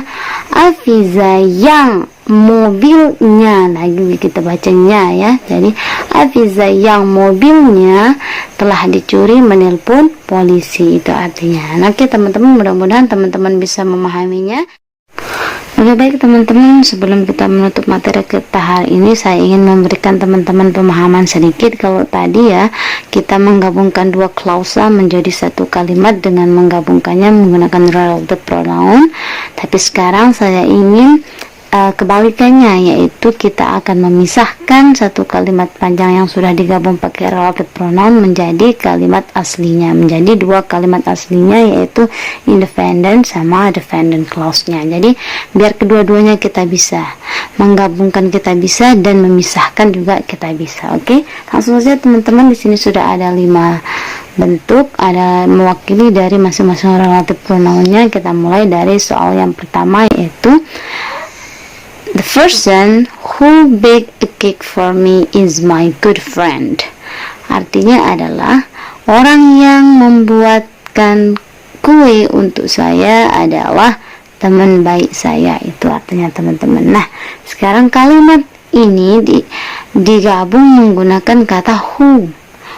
Afiza yang mobilnya, lagi kita bacanya ya. Jadi Afiza yang mobilnya telah dicuri menelpon polisi, itu artinya. Nah, oke teman-teman, mudah-mudahan teman-teman bisa memahaminya. Oke, baik teman-teman, sebelum kita menutup materi kita hari ini, saya ingin memberikan teman-teman pemahaman sedikit. Kalau tadi ya, kita menggabungkan dua klausa menjadi satu kalimat dengan menggabungkannya menggunakan relative pronoun. Tapi sekarang saya ingin kebalikannya, yaitu kita akan memisahkan satu kalimat panjang yang sudah digabung pakai relative pronoun menjadi kalimat aslinya, menjadi dua kalimat aslinya, yaitu independent sama dependent clause-nya. Jadi biar kedua-duanya kita bisa menggabungkan, kita bisa, dan memisahkan juga kita bisa. Oke, langsung saja teman-teman. Di sini sudah ada 5 bentuk, ada mewakili dari masing-masing relative pronoun-nya. Kita mulai dari soal yang pertama, yaitu the person who baked a cake for me is my good friend. Artinya adalah orang yang membuatkan kue untuk saya adalah teman baik saya, itu artinya teman-teman. Nah, sekarang kalimat ini digabung menggunakan kata who.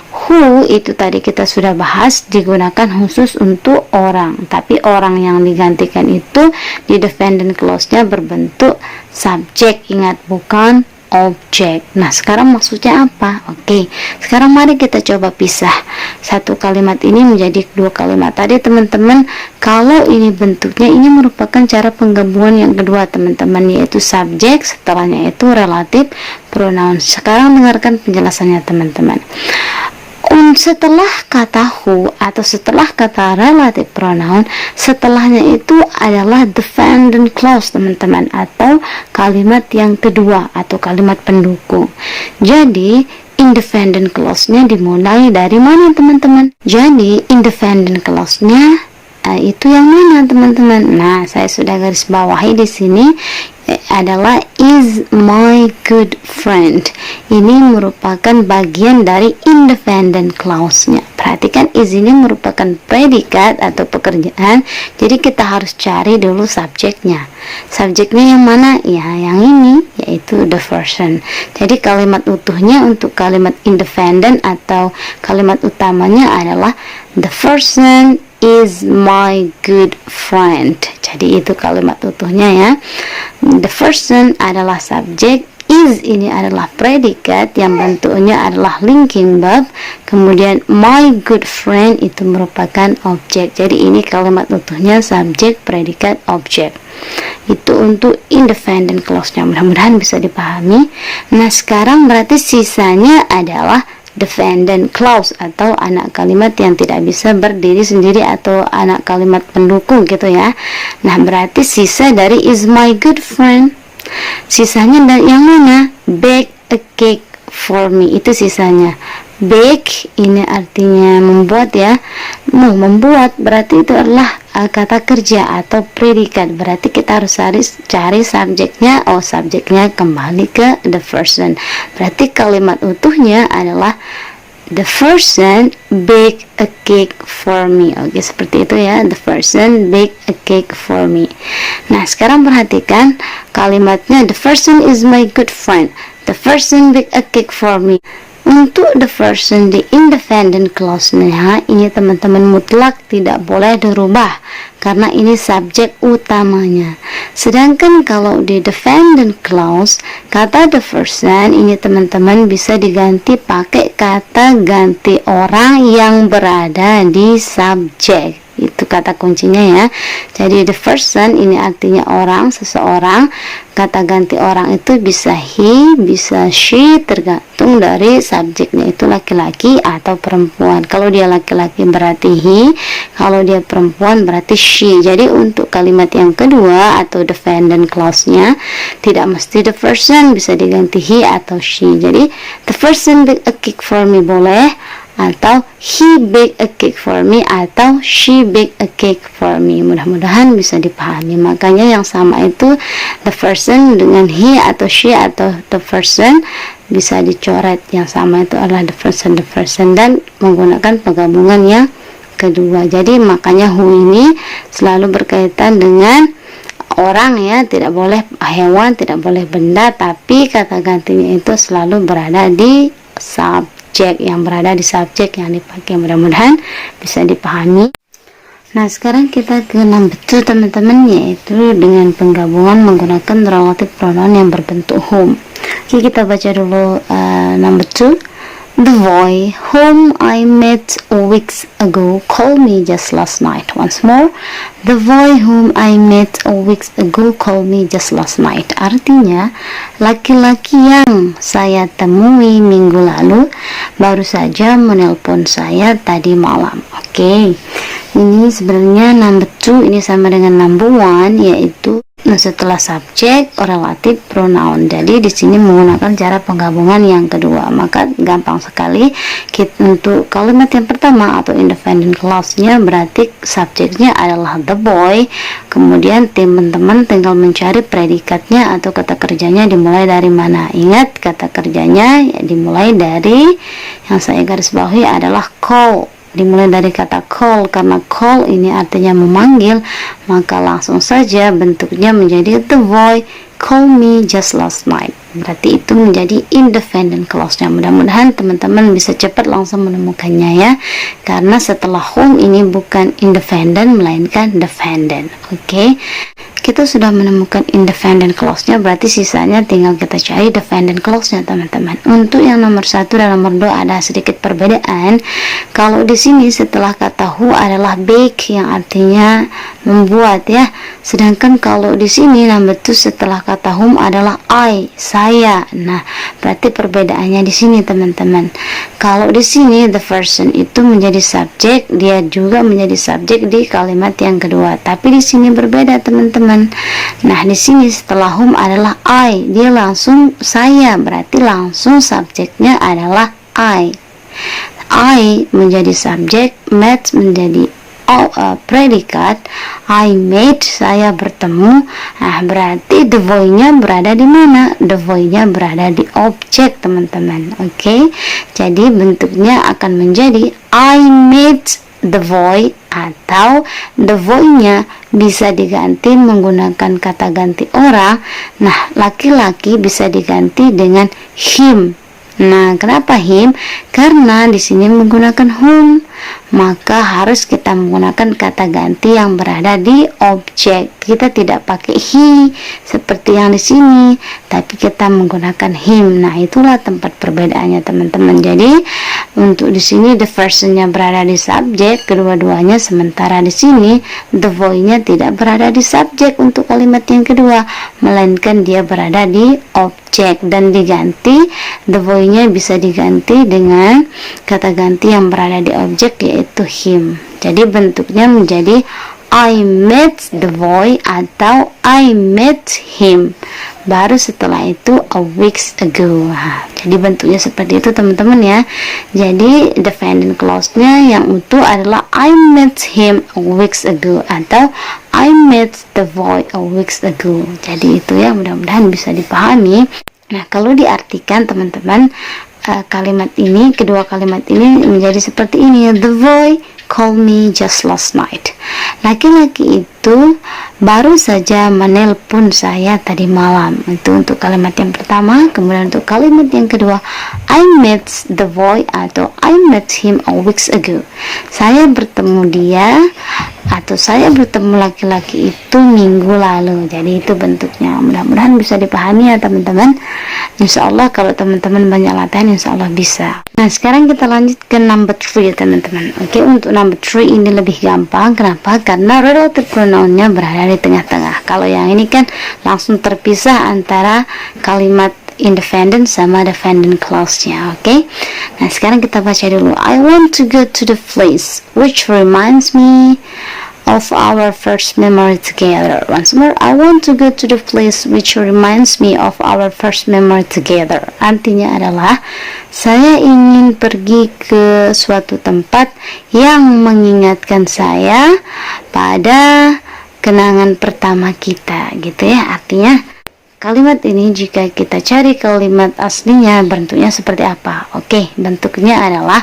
Who itu tadi kita sudah bahas digunakan khusus untuk orang, tapi orang yang digantikan itu di dependent clause-nya berbentuk subjek, ingat, bukan objek. Nah, sekarang maksudnya apa? Oke, sekarang mari kita coba pisah satu kalimat ini menjadi dua kalimat tadi teman-teman. Kalau ini bentuknya, ini merupakan cara penggabungan yang kedua teman-teman, yaitu subjek, setelahnya itu relative pronoun. Sekarang dengarkan penjelasannya teman-teman. Setelah kata who atau setelah kata relative pronoun, setelahnya itu adalah dependent clause teman-teman, atau kalimat yang kedua atau kalimat pendukung. Jadi independent clause-nya dimulai dari mana teman-teman? Jadi independent clause-nya itu yang mana teman-teman? Nah, saya sudah garis bawahi di sini adalah is my good friend. Ini merupakan bagian dari independent clause-nya. Perhatikan, is ini merupakan predikat atau pekerjaan. Jadi kita harus cari dulu subjeknya. Subjeknya yang mana? Ya, yang ini, yaitu the person. Jadi kalimat utuhnya untuk kalimat independent atau kalimat utamanya adalah the person is my good friend. Jadi itu kalimat utuhnya ya. The person adalah subjek, is ini adalah predikat yang bentuknya adalah linking verb, kemudian my good friend itu merupakan objek. Jadi ini kalimat utuhnya subjek, predikat, objek. Itu untuk independent clause-nya. Mudah-mudahan bisa dipahami. Nah, sekarang berarti sisanya adalah dependent clause atau anak kalimat yang tidak bisa berdiri sendiri atau anak kalimat pendukung gitu ya. Nah, berarti sisa dari is my good friend, sisanya dari yang mana? Bake a cake for me, itu sisanya. Bake ini artinya membuat ya. Membuat berarti itu adalah kata kerja atau predikat, berarti kita harus cari subjeknya. Subjeknya kembali ke the person, berarti kalimat utuhnya adalah the person bake a cake for me. Oke, seperti itu ya, the person bake a cake for me. Nah, sekarang perhatikan kalimatnya, the person is my good friend, the person bake a cake for me. Untuk the person di independent clause-nya ini teman-teman mutlak tidak boleh dirubah karena ini subjek utamanya. Sedangkan kalau di dependent clause, kata the person ini teman-teman bisa diganti pakai kata ganti orang yang berada di subjek. Itu kata kuncinya ya. Jadi the person ini artinya orang, seseorang. Kata ganti orang itu bisa he, bisa she, tergantung dari subjeknya itu laki-laki atau perempuan. Kalau dia laki-laki berarti he, kalau dia perempuan berarti she. Jadi untuk kalimat yang kedua atau dependent clause-nya tidak mesti the person, bisa diganti he atau she. Jadi the person bake a cake for me boleh, atau he bake a cake for me, atau she bake a cake for me. Mudah-mudahan bisa dipahami. Makanya yang sama itu the person dengan he atau she atau the person bisa dicoret. Yang sama itu adalah the person dan menggunakan penggabungan yang kedua. Jadi makanya who ini selalu berkaitan dengan orang ya, tidak boleh hewan, tidak boleh benda, tapi kata gantinya itu selalu berada di subjek, yang berada di subjek yang dipakai. Mudah-mudahan bisa dipahami. Nah, sekarang kita ke number 2 teman-teman, yaitu dengan penggabungan menggunakan relative pronoun yang berbentuk whom. Oke, kita baca dulu number 2. The boy whom I met weeks ago called me just last night. Once more, the boy whom I met weeks ago called me just last night. Artinya, laki-laki yang saya temui minggu lalu baru saja menelpon saya tadi malam. Oke, ini sebenarnya number 2 ini sama dengan number 1, yaitu setelah subjek relative pronoun. Jadi di sini menggunakan cara penggabungan yang kedua. Maka gampang sekali untuk kalimat yang pertama atau independent clause-nya berarti subjeknya adalah the boy. Kemudian teman-teman tinggal mencari predikatnya atau kata kerjanya dimulai dari mana. Ingat, kata kerjanya dimulai dari, yang saya garis bawahi adalah call. Dimulai dari kata call, karena call ini artinya memanggil, maka langsung saja bentuknya menjadi the boy call me just last night. Berarti itu menjadi independent clause-nya. Mudah-mudahan teman-teman bisa cepat langsung menemukannya ya, karena setelah whom ini bukan independent melainkan dependent. Oke, kita sudah menemukan independent clause-nya, berarti sisanya tinggal kita cari dependent clause-nya teman-teman. Untuk yang nomor 1 dan nomor 2 ada sedikit perbedaan. Kalau di sini setelah kata who adalah bake, yang artinya membuat ya. Sedangkan kalau di sini number 2 setelah kata whom adalah I, saya. Nah, berarti perbedaannya di sini teman-teman. Kalau di sini the person itu menjadi subjek, dia juga menjadi subjek di kalimat yang kedua. Tapi di sini berbeda teman-teman. Nah, di sini setelah whom adalah I, dia langsung saya, berarti langsung subjeknya adalah I. I menjadi subjek, met menjadi predikat. I met, saya bertemu. Nah, berarti the boy-nya berada di mana? The boy-nya berada di objek teman-teman. Oke, jadi bentuknya akan menjadi I met the boy, atau the boy-nya bisa diganti menggunakan kata ganti orang. Nah, laki-laki bisa diganti dengan him. Nah, kenapa him? Karena di sini menggunakan whom, maka harus kita menggunakan kata ganti yang berada di objek. Kita tidak pakai he seperti yang di sini, tapi kita menggunakan him. Nah, itulah tempat perbedaannya teman-teman. Jadi untuk di sini the person-nya berada di subjek kedua-duanya, sementara di sini the boy-nya tidak berada di subjek untuk kalimat yang kedua, melainkan dia berada di objek, dan diganti the boy-nya bisa diganti dengan kata ganti yang berada di objek, yaitu him. Jadi bentuknya menjadi I met the boy atau I met him. Baru setelah itu a weeks ago. Jadi bentuknya seperti itu teman-teman ya. Jadi dependent clause-nya yang utuh adalah I met him a weeks ago atau I met the boy a weeks ago. Jadi itu ya, mudah-mudahan bisa dipahami. Nah, kalau diartikan teman-teman, kalimat ini, kedua kalimat ini menjadi seperti ini. The boy called me just last night. Laki-laki itu baru saja menelpon saya tadi malam. Itu untuk kalimat yang pertama. Kemudian untuk kalimat yang kedua, I met the boy atau I met him a weeks ago. Saya bertemu dia atau saya bertemu laki-laki itu minggu lalu. Jadi itu bentuknya. Mudah-mudahan bisa dipahami ya teman-teman. Insya Allah kalau teman-teman banyak latihan, insya Allah bisa. Nah, sekarang kita lanjut ke number 3 teman-teman. Oke, untuk number 3 ini lebih gampang. Kenapa? Karena relative pronoun-nya berada di tengah-tengah. Kalau yang ini kan langsung terpisah antara kalimat independent sama dependent clause-nya. Oke. Nah, sekarang kita baca dulu. I want to go to the place which reminds me of our first memory together. Once more, I want to go to the place which reminds me of our first memory together. Artinya adalah saya ingin pergi ke suatu tempat yang mengingatkan saya pada kenangan pertama kita, gitu ya. Artinya kalimat ini jika kita cari kalimat aslinya bentuknya seperti apa? Oke, bentuknya adalah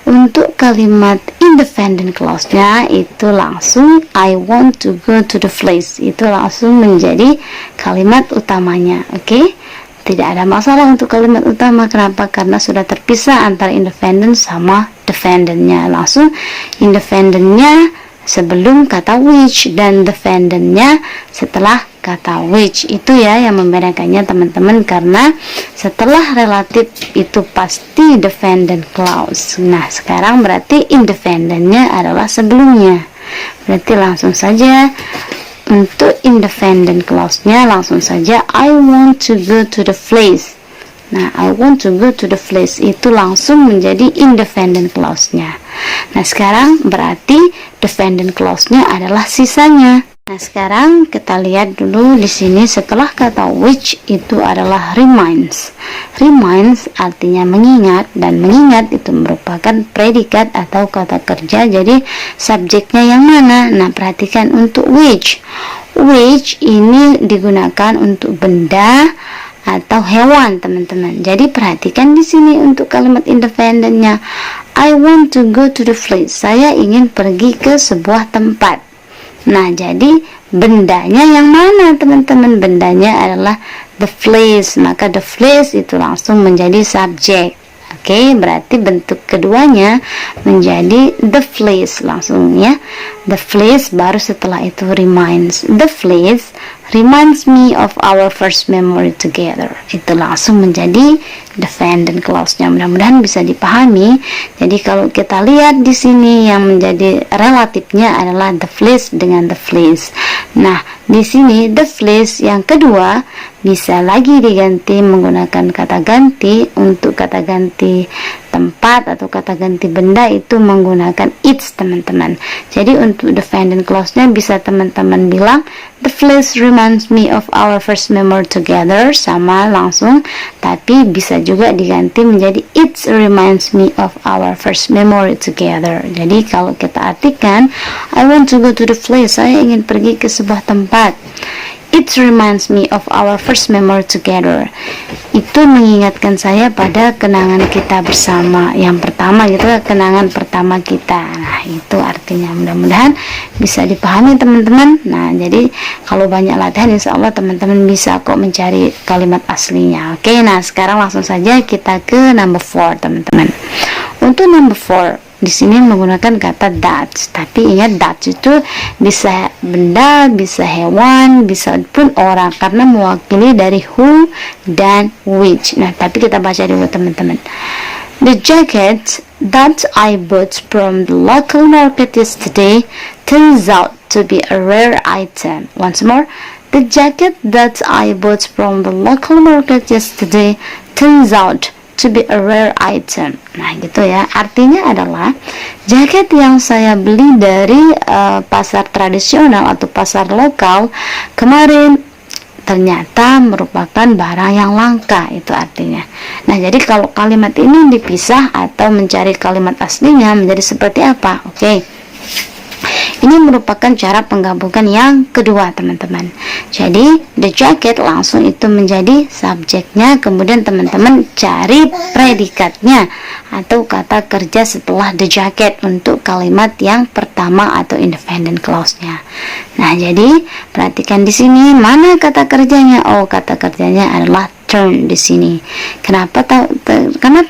untuk kalimat independent clause-nya itu langsung I want to go to the place, itu langsung menjadi kalimat utamanya. Oke? Tidak ada masalah untuk kalimat utama. Kenapa? Karena sudah terpisah antara independent sama dependent-nya. Langsung independent-nya sebelum kata which dan dependent-nya setelah kata which. Itu ya yang membedakannya teman-teman, karena setelah relatif itu pasti dependent clause. Nah, sekarang berarti independent-nya adalah sebelumnya. Berarti langsung saja untuk independent clause-nya langsung saja I want to go to the place. Nah, I want to go to the place itu langsung menjadi independent clause-nya. Nah, sekarang berarti dependent clause-nya adalah sisanya. Nah, sekarang kita lihat dulu di sini setelah kata which itu adalah reminds. Reminds artinya mengingat, dan mengingat itu merupakan predikat atau kata kerja. Jadi subjeknya yang mana? Nah, perhatikan untuk which. Which ini digunakan untuk benda atau hewan, teman-teman. Jadi perhatikan di sini untuk kalimat independentnya. I want to go to the place. Saya ingin pergi ke sebuah tempat. Nah, jadi bendanya yang mana, teman-teman? Bendanya adalah the place. Maka the place itu langsung menjadi subjek. Oke, berarti bentuk keduanya menjadi the place langsung ya. The place baru setelah itu reminds. The place reminds me of our first memory together. Itu langsung menjadi dependent clause-nya. Mudah-mudahan bisa dipahami. Jadi kalau kita lihat di sini yang menjadi relatifnya adalah the place dengan the place. Nah, di sini the place yang kedua bisa lagi diganti menggunakan kata ganti. Untuk kata ganti tempat atau kata ganti benda itu menggunakan its, teman-teman. Jadi untuk dependent clause-nya bisa teman-teman bilang the place reminds me of our first memory together, sama langsung. Tapi bisa juga diganti menjadi it reminds me of our first memory together. Jadi kalau kita artikan I want to go to the place, saya ingin pergi ke sebuah tempat. It reminds me of our first memory together. Itu mengingatkan saya pada kenangan kita bersama yang pertama, gitu, kenangan pertama kita. Nah, itu artinya. Mudah-mudahan bisa dipahami teman-teman. Nah, jadi kalau banyak latihan insya Allah teman-teman bisa kok mencari kalimat aslinya. Oke, nah sekarang langsung saja kita ke number 4 teman-teman. Untuk number 4 di sini menggunakan kata that, tapi ingat that itu bisa benda, bisa hewan, bisa pun orang, karena mewakili dari who dan which. Nah, tapi kita baca dulu teman-teman. The jacket that I bought from the local market yesterday turns out to be a rare item. Once more, the jacket that I bought from the local market yesterday turns out to be a rare item. Nah, gitu ya. Artinya adalah jaket yang saya beli dari pasar tradisional atau pasar lokal kemarin ternyata merupakan barang yang langka. Itu artinya. Nah, jadi kalau kalimat ini dipisah atau mencari kalimat aslinya menjadi seperti apa? Oke. Ini merupakan cara penggabungan yang kedua, teman-teman. Jadi the jacket langsung itu menjadi subjeknya, kemudian teman-teman cari predikatnya atau kata kerja setelah the jacket untuk kalimat yang pertama atau independent clause-nya. Nah, jadi perhatikan di sini mana kata kerjanya. Oh, kata kerjanya adalah turn di sini. Kenapa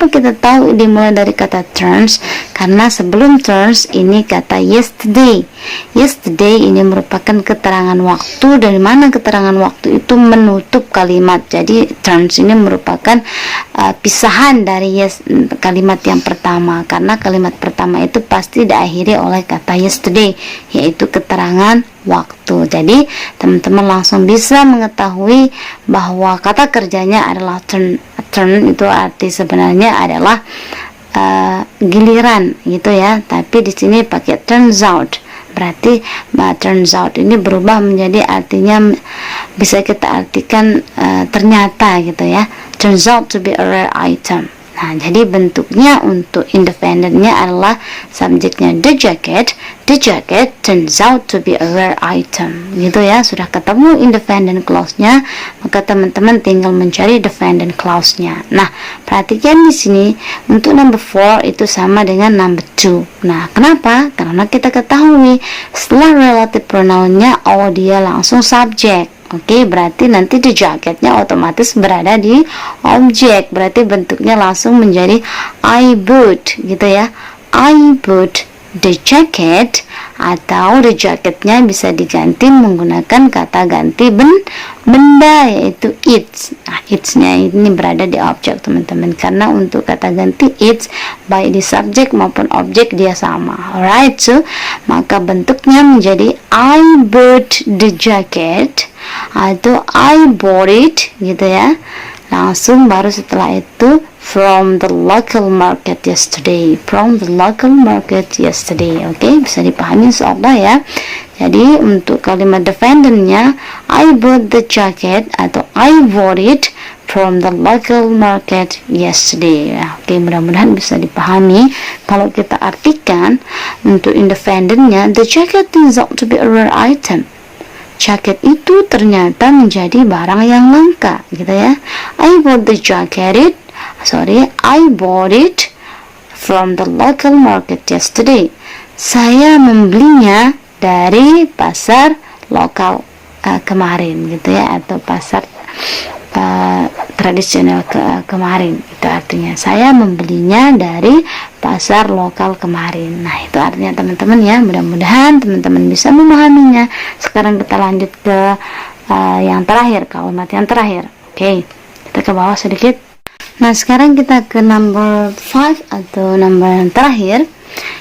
kita tahu dimulai dari kata turns? Karena sebelum turns ini kata yesterday. Yesterday ini merupakan keterangan waktu, dari mana keterangan waktu itu menutup kalimat. Jadi turns ini merupakan pisahan dari kalimat yang pertama, karena kalimat pertama itu pasti diakhiri oleh kata yesterday, yaitu keterangan waktu. Jadi teman-teman langsung bisa mengetahui bahwa kata kerjanya adalah turn. Turn itu arti sebenarnya adalah giliran gitu ya, tapi di sini pakai turns out. Berarti turns out ini berubah menjadi artinya bisa kita artikan ternyata gitu ya. Turns out to be a rare item. Nah, jadi bentuknya untuk independennya adalah subjeknya the jacket. The jacket turns out to be a rare item. Gitu ya, sudah ketemu independent clause-nya, maka teman-teman tinggal mencari dependent clause-nya. Nah, perhatikan di sini untuk number 4 itu sama dengan number 2. Nah, kenapa? Karena kita ketahui setelah relative pronoun-nya oh dia langsung subjek. Oke, berarti nanti the jacketnya otomatis berada di objek. Berarti bentuknya langsung menjadi I bought gitu ya. I bought the jacket, atau the jacketnya bisa diganti menggunakan kata ganti benda, yaitu its. Nah, its-nya ini berada di objek, teman-teman, karena untuk kata ganti its baik di subjek maupun objek dia sama. Alright, so maka bentuknya menjadi I bought the jacket atau I bought it gitu ya. Langsung baru setelah itu from the local market yesterday. From the local market yesterday. Oke, bisa dipahami insyaallah ya. Jadi untuk kalimat defendantnya I bought the jacket atau I bought it from the local market yesterday. Oke, mudah-mudahan bisa dipahami. Kalau kita artikan untuk independentnya, the jacket turns out to be a rare item. Jaket itu ternyata menjadi barang yang langka gitu ya. I bought it from the local market yesterday. Saya membelinya dari pasar lokal kemarin gitu ya, atau pasar tradisional kemarin. Itu artinya saya membelinya dari pasar lokal kemarin. Nah, itu artinya teman-teman ya. Mudah-mudahan teman-teman bisa memahaminya. Sekarang kita lanjut ke yang terakhir, kalimat yang terakhir. Oke, kita ke bawah sedikit. Nah, sekarang kita ke number 5 atau number yang terakhir,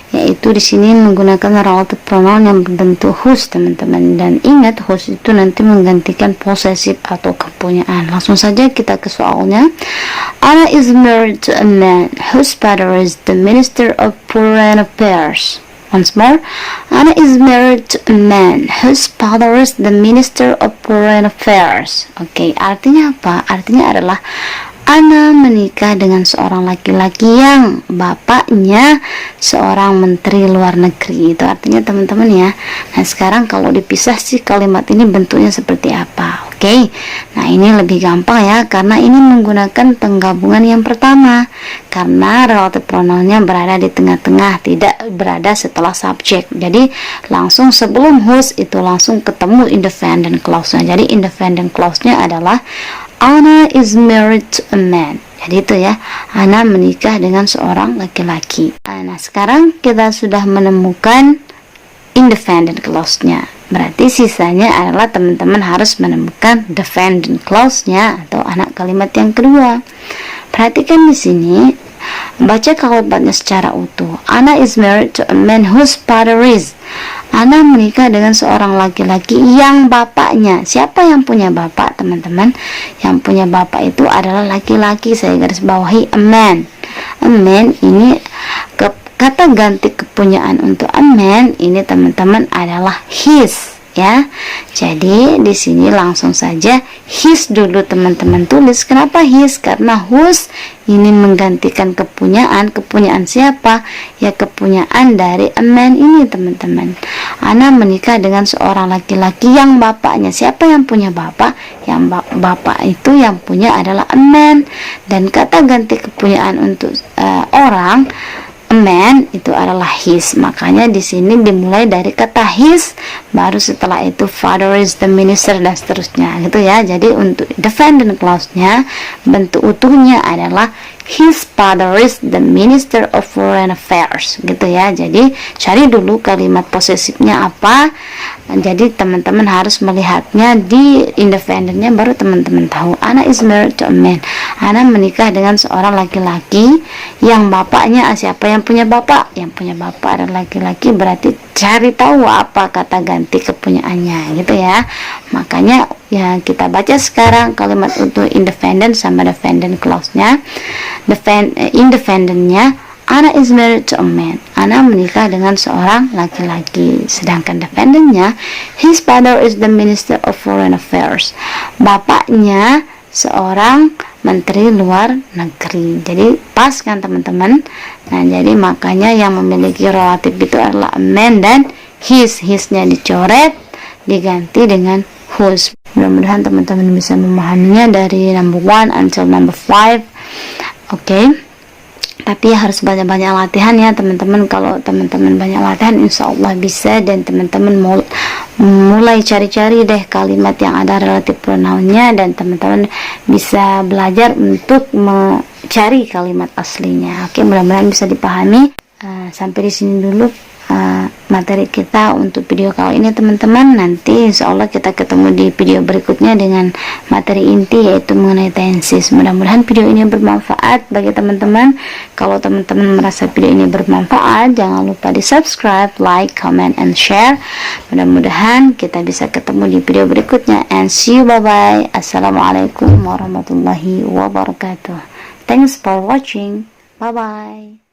yaitu di sini menggunakan relative pronoun yang berbentuk whose, teman-teman. Dan ingat, whose itu nanti menggantikan possessive atau kepunyaan. Langsung saja kita ke soalnya. Anna is married to a man whose father is the Minister of Foreign Affairs. Once more, Anna is married to a man whose father is the Minister of Foreign Affairs. Oke, artinya apa? Artinya adalah Ana menikah dengan seorang laki-laki yang bapaknya seorang menteri luar negeri. Itu artinya teman-teman ya. Nah, sekarang kalau dipisah sih kalimat ini bentuknya seperti apa? Oke. Nah, ini lebih gampang ya, karena ini menggunakan penggabungan yang pertama. Karena relative pronounnya berada di tengah-tengah, tidak berada setelah subjek. Jadi langsung sebelum whose itu langsung ketemu independent clause-nya. Jadi independent clause-nya adalah Anna is married to a man. Jadi itu ya, Anna menikah dengan seorang laki-laki. Nah, sekarang kita sudah menemukan independent clause-nya. Berarti sisanya adalah teman-teman harus menemukan dependent clause-nya atau anak kalimat yang kedua. Perhatikan di sini, baca kalimatnya secara utuh. Anna is married to a man whose father is. Anna menikah dengan seorang laki-laki yang bapaknya. Siapa yang punya bapak, teman-teman? Yang punya bapak itu adalah laki-laki. Saya garis bawahi a man. A man ini kata ganti kepunyaan untuk a man ini teman-teman adalah his. Ya, jadi di sini langsung saja his dulu teman-teman tulis. Kenapa his? Karena whose ini menggantikan kepunyaan. Kepunyaan siapa? Ya, kepunyaan dari a man ini teman-teman. Ana menikah dengan seorang laki-laki yang bapaknya. Siapa yang punya bapak? Yang bapak itu yang punya adalah a man. Dan kata ganti kepunyaan untuk orang, a man itu adalah his. Makanya di sini dimulai dari kata his, baru setelah itu father is the minister dan seterusnya gitu ya. Jadi untuk defendant clause-nya bentuk utuhnya adalah his father is the minister of foreign affairs gitu ya. Jadi cari dulu kalimat posesifnya apa. Jadi teman-teman harus melihatnya di independentnya, baru teman-teman tahu. Ana is married to a man. Ana menikah dengan seorang laki-laki yang bapaknya, siapa yang punya bapak? Yang punya bapak adalah laki-laki, berarti cari tahu apa kata ganti kepunyaannya gitu ya. Makanya ya kita baca sekarang kalimat untuk independent sama defendant clause-nya. Independentnya, Ana is married to a man. Ana menikah dengan seorang laki-laki. Sedangkan defendantnya, his father is the minister of foreign affairs. Bapaknya seorang menteri luar negeri. Jadi pas kan teman-teman. Nah jadi makanya yang memiliki relatif itu adalah a man dan his. His-nya dicoret, diganti dengan whose. Mudah-mudahan teman-teman bisa memahaminya dari number 1 until number 5. Oke. Tapi harus banyak-banyak latihan ya teman-teman. Kalau teman-teman banyak latihan, insya Allah bisa. Dan teman-teman mulai cari-cari deh kalimat yang ada relative pronoun-nya, dan teman-teman bisa belajar untuk mencari kalimat aslinya. Oke, mudah-mudahan bisa dipahami. Sampai di sini dulu materi kita untuk video kali ini teman-teman. Nanti insya Allah kita ketemu di video berikutnya dengan materi inti, yaitu mengenai tenses. Mudah-mudahan video ini bermanfaat bagi teman-teman. Kalau teman-teman merasa video ini bermanfaat, jangan lupa di subscribe, like, comment, and share. Mudah-mudahan kita bisa ketemu di video berikutnya, and see you, bye bye. Assalamualaikum warahmatullahi wabarakatuh. Thanks for watching. Bye bye.